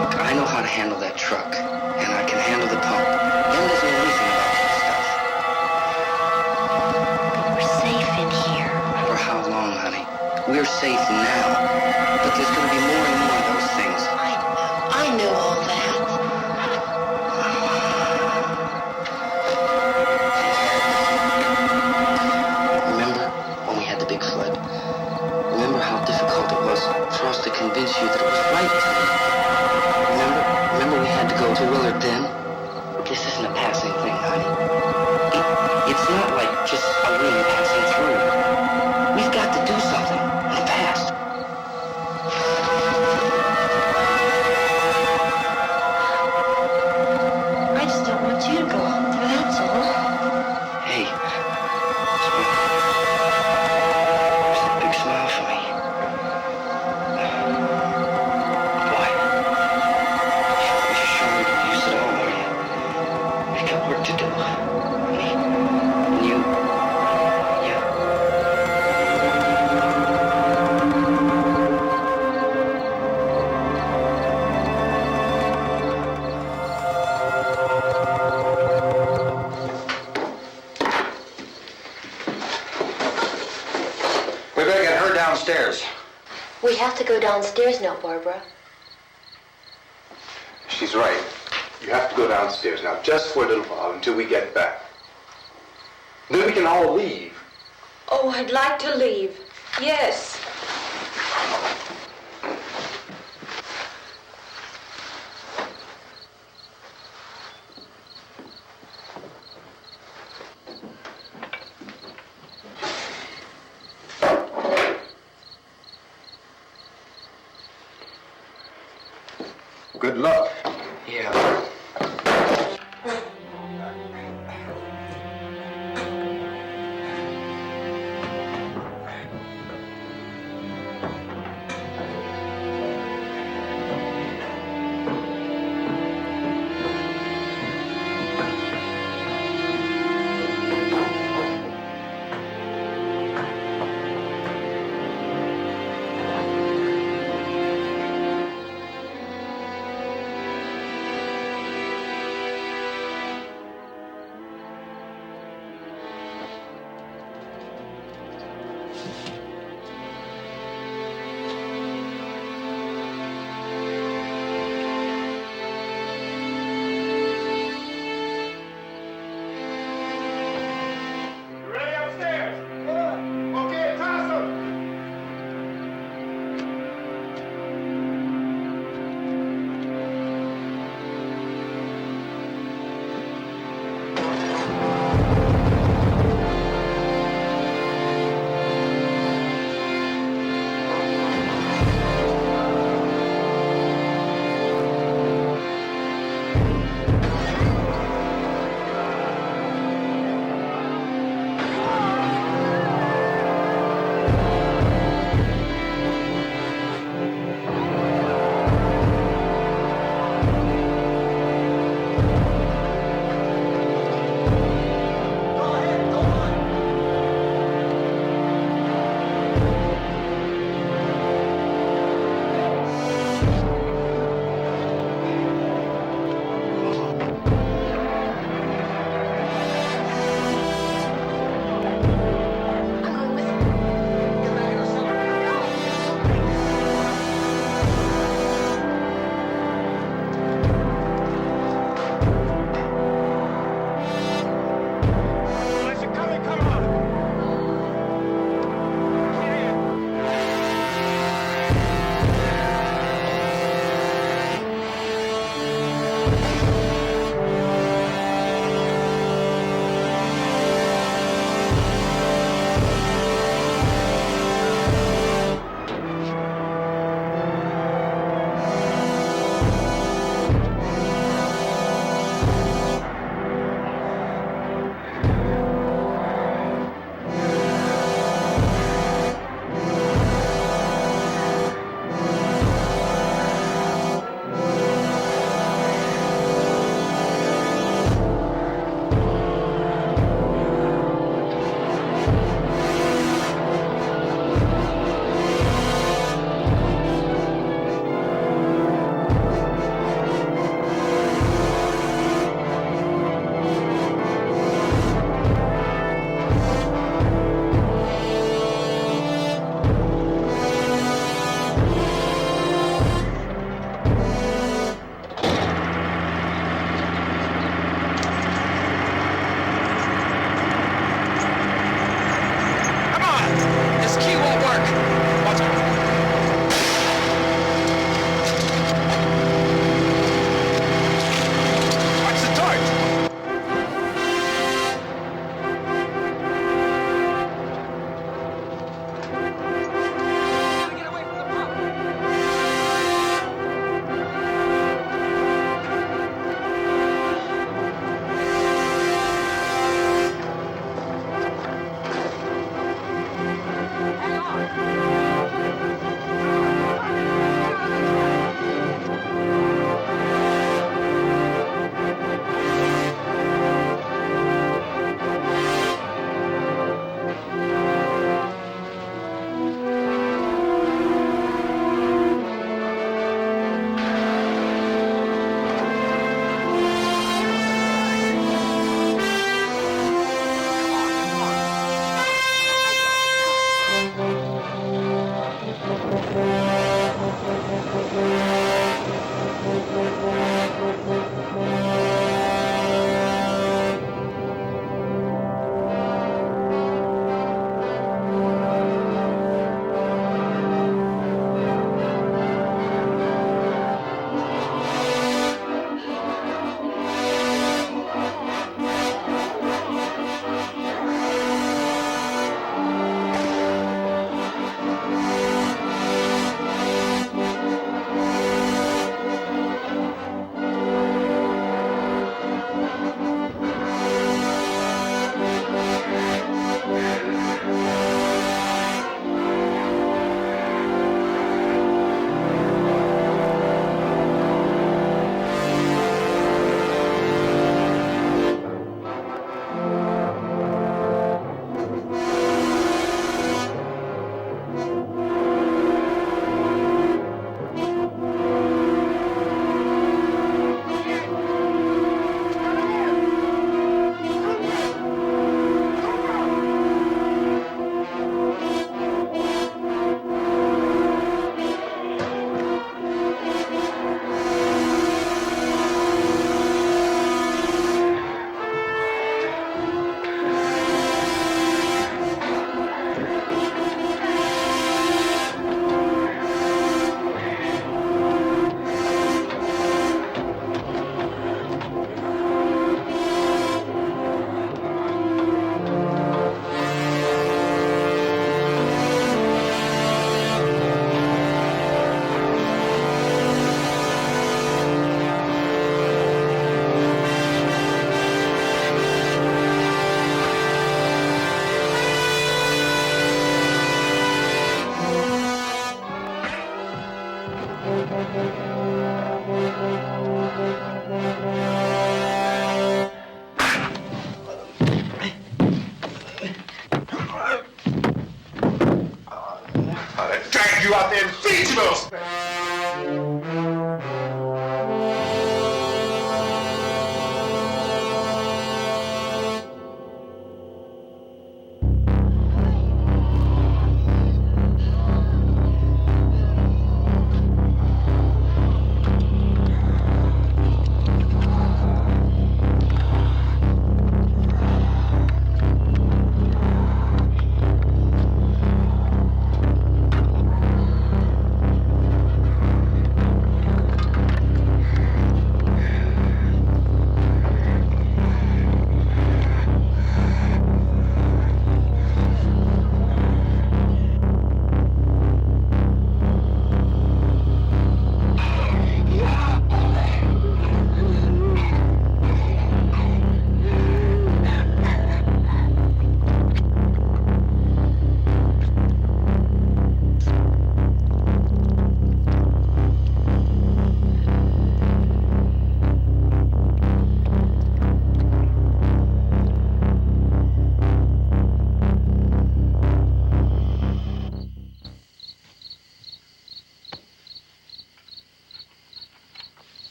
Look, I know how to handle that truck, and I can handle the pump. Em doesn't know anything about that stuff. But we're safe in here. For how long, honey? We're safe now, but there's going to be more and more of those things. I know all that. Remember when we had the big flood? Remember how difficult it was for us to convince you that it was right to leave? Remember we had to go to Willard then? This isn't a passing thing, honey. It's not like just a wind passing through. We've got to do something in the past. I just don't want you to go out there, that's all. Hey, there's that big smile for me. Boy, you're sure we don't use it all, are you? We've got work to do. Me, and you. Yeah. We better get her downstairs. We have to go downstairs now, Barbara. She's right. You have to go downstairs now, just for a little while, until we get back. Then we can all leave. Oh, I'd like to leave. Yes. Good luck. Yeah.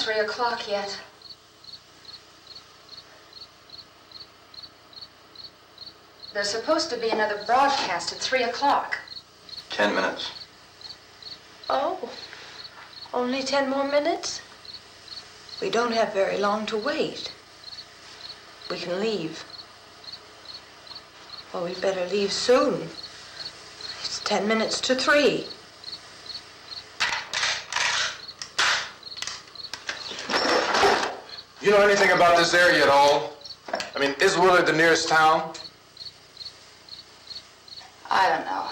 3 o'clock yet. There's supposed to be another broadcast at 3 o'clock. 10 minutes. Oh, only 10 more minutes? We don't have very long to wait. We can leave. Well, we'd better leave soon. It's 10 minutes to 3. You know anything about this area at all? I mean, is Willard the nearest town? I don't know.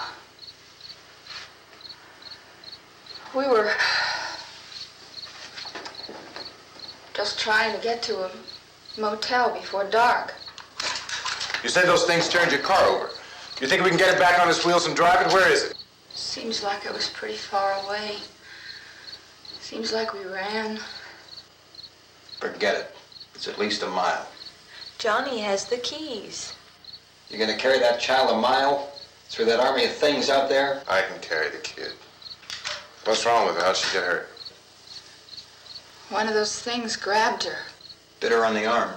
We were just trying to get to a motel before dark. You said those things turned your car over. You think we can get it back on its wheels and drive it? Where is it? Seems like it was pretty far away. Seems like we ran. Forget it. It's at least a mile. Johnny has the keys. You're gonna carry that child a mile through that army of things out there? I can carry the kid. What's wrong with her? How'd she get hurt? One of those things grabbed her. Bit her on the arm.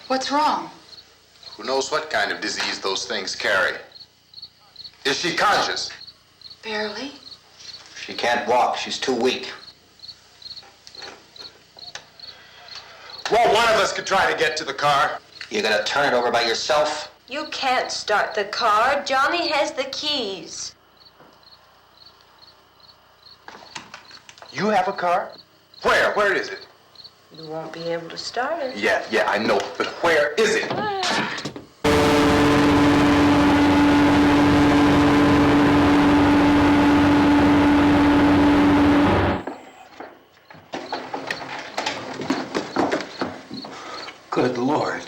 What's wrong? Who knows what kind of disease those things carry? Is she conscious? Barely. She can't walk. She's too weak. Well, one of us could try to get to the car. You gonna turn it over by yourself? You can't start the car. Johnny has the keys. You have a car? Where? Where is it? You won't be able to start it. Yeah, I know. But where is it? Good Lord.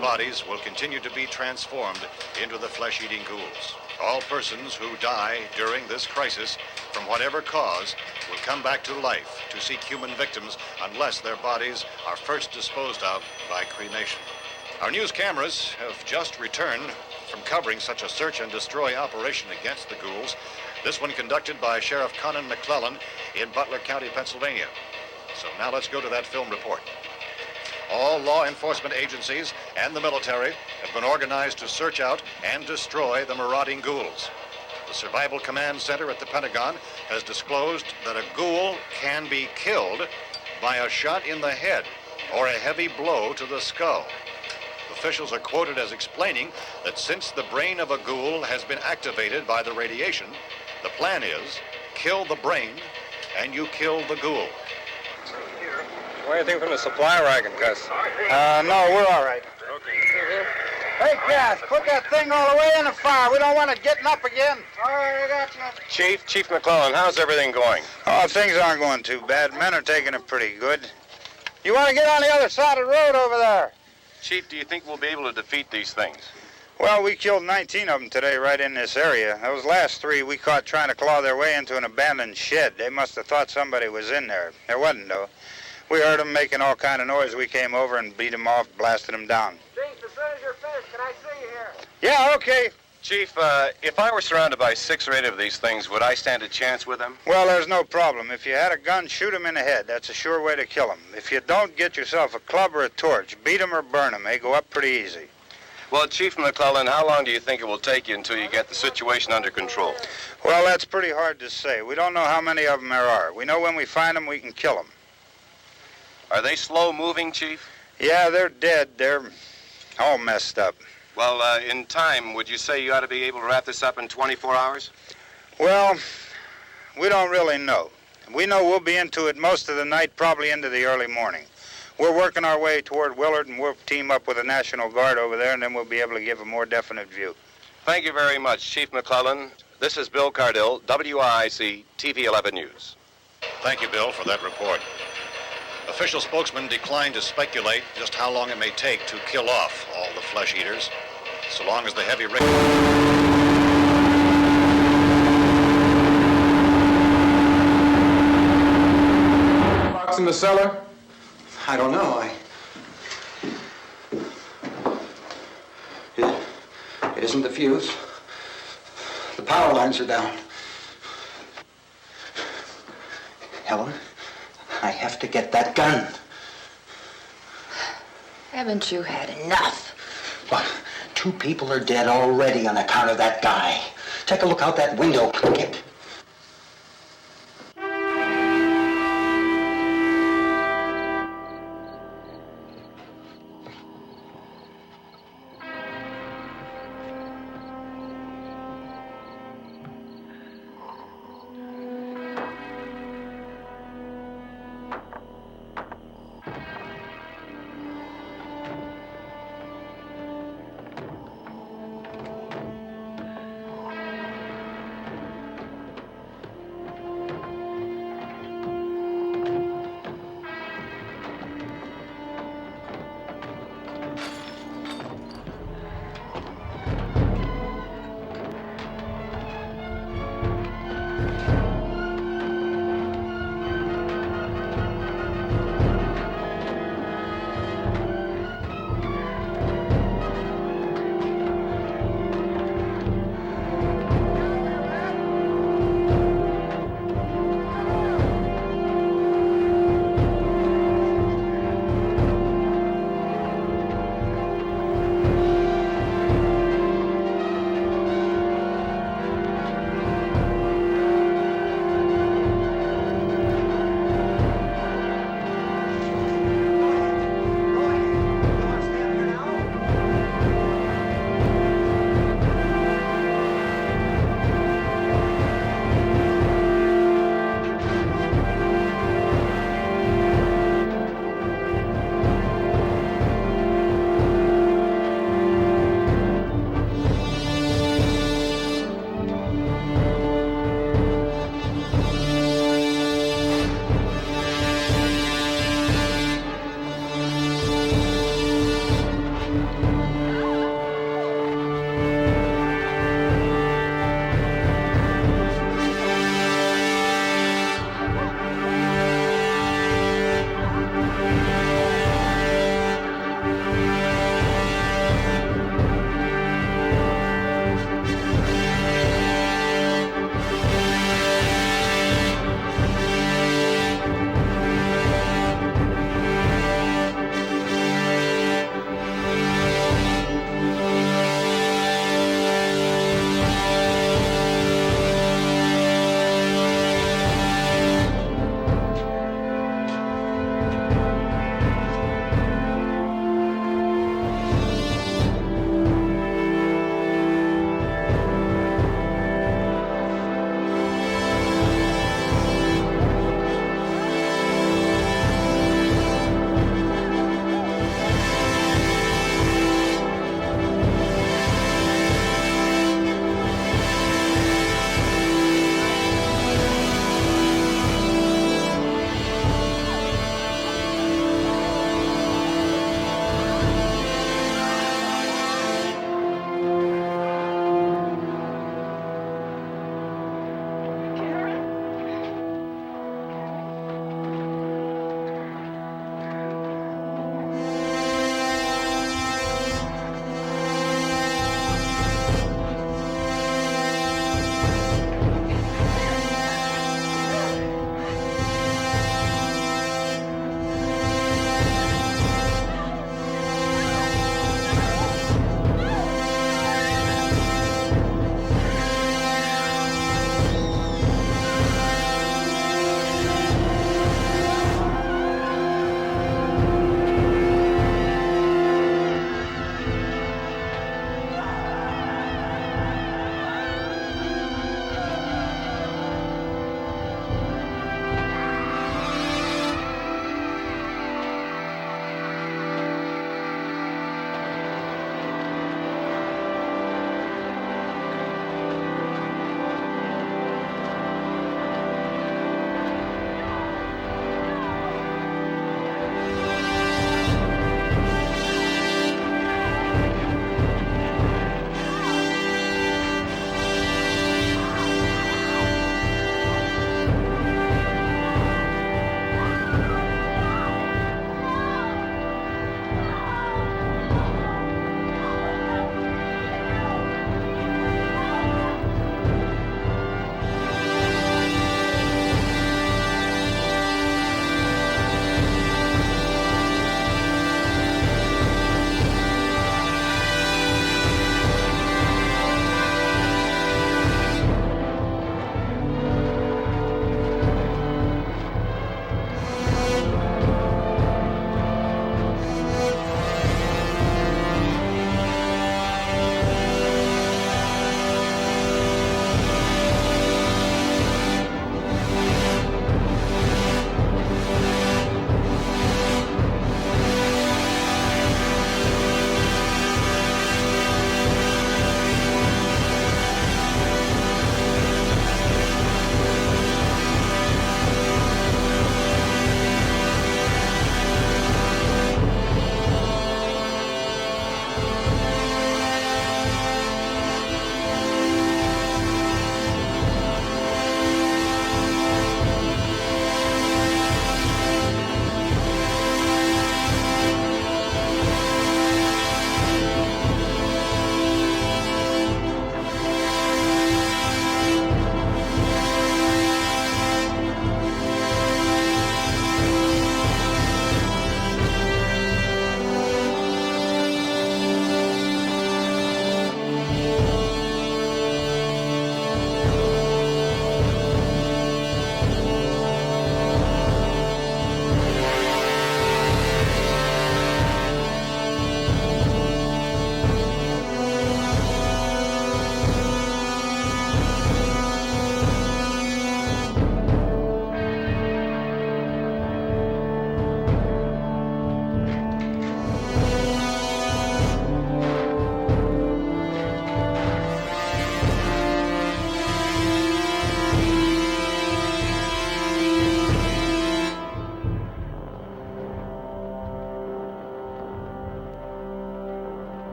Bodies will continue to be transformed into the flesh-eating ghouls. All persons who die during this crisis, from whatever cause, will come back to life to seek human victims unless their bodies are first disposed of by cremation. Our news cameras have just returned from covering such a search and destroy operation against the ghouls, this one conducted by Sheriff Conan McClellan in Butler County, Pennsylvania. So now let's go to that film report. All law enforcement agencies and the military have been organized to search out and destroy the marauding ghouls. The Survival Command Center at the Pentagon has disclosed that a ghoul can be killed by a shot in the head or a heavy blow to the skull. Officials are quoted as explaining that since the brain of a ghoul has been activated by the radiation, the plan is kill the brain and you kill the ghoul. Anything from the supply wagon, Cuss? No, we're all right. Okay. Hey, Cass, put that thing all the way in the fire. We don't want it getting up again. All right, I got you. Chief McClellan, how's everything going? Oh, things aren't going too bad. Men are taking it pretty good. You want to get on the other side of the road over there? Chief, do you think we'll be able to defeat these things? Well, we killed 19 of them today right in this area. Those last 3 we caught trying to claw their way into an abandoned shed. They must have thought somebody was in there. There wasn't, though. We heard them making all kind of noise. We came over and beat them off, blasted them down. Chief, as soon as you're finished, can I see you here? Yeah, okay. Chief, if I were surrounded by 6 or 8 of these things, would I stand a chance with them? Well, there's no problem. If you had a gun, shoot them in the head. That's a sure way to kill them. If you don't, get yourself a club or a torch. Beat them or burn them. They go up pretty easy. Well, Chief McClellan, how long do you think it will take you until you get the situation under control? Well, that's pretty hard to say. We don't know how many of them there are. We know when we find them, we can kill them. Are they slow-moving, Chief? Yeah, they're dead. They're all messed up. Well, in time, would you say you ought to be able to wrap this up in 24 hours? Well, we don't really know. We know we'll be into it most of the night, probably into the early morning. We're working our way toward Willard, and we'll team up with the National Guard over there, and then we'll be able to give a more definite view. Thank you very much, Chief McClellan. This is Bill Cardill, WIC TV 11 News. Thank you, Bill, for that report. Official spokesman declined to speculate just how long it may take to kill off all the flesh eaters, so long as the heavy rain... Box in the cellar? I don't know. It isn't the fuse. The power lines are down. Helen, I have to get that gun. Haven't you had enough? What? 2 people are dead already on account of that guy. Take a look out that window. Get...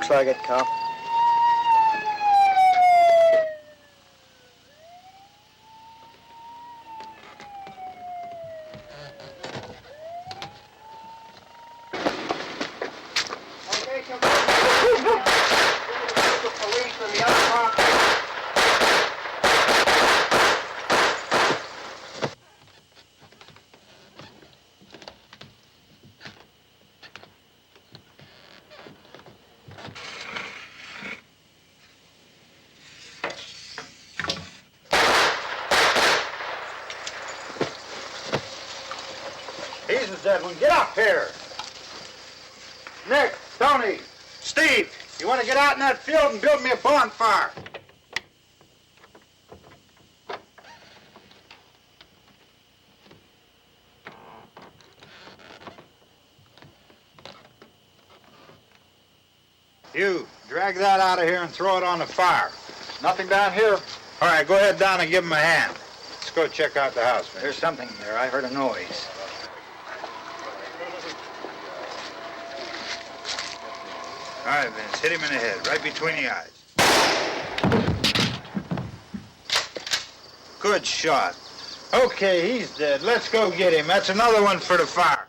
Looks like it, Carl. He's the dead one. Get up here. Nick, Tony, Steve, you want to get out in that field and build me a bonfire? You, drag that out of here and throw it on the fire. Nothing down here. All right, go ahead down and give him a hand. Let's go check out the house, man. There's something there. I heard a noise. All right, Vince, hit him in the head, right between the eyes. Good shot. Okay, he's dead. Let's go get him. That's another one for the fire.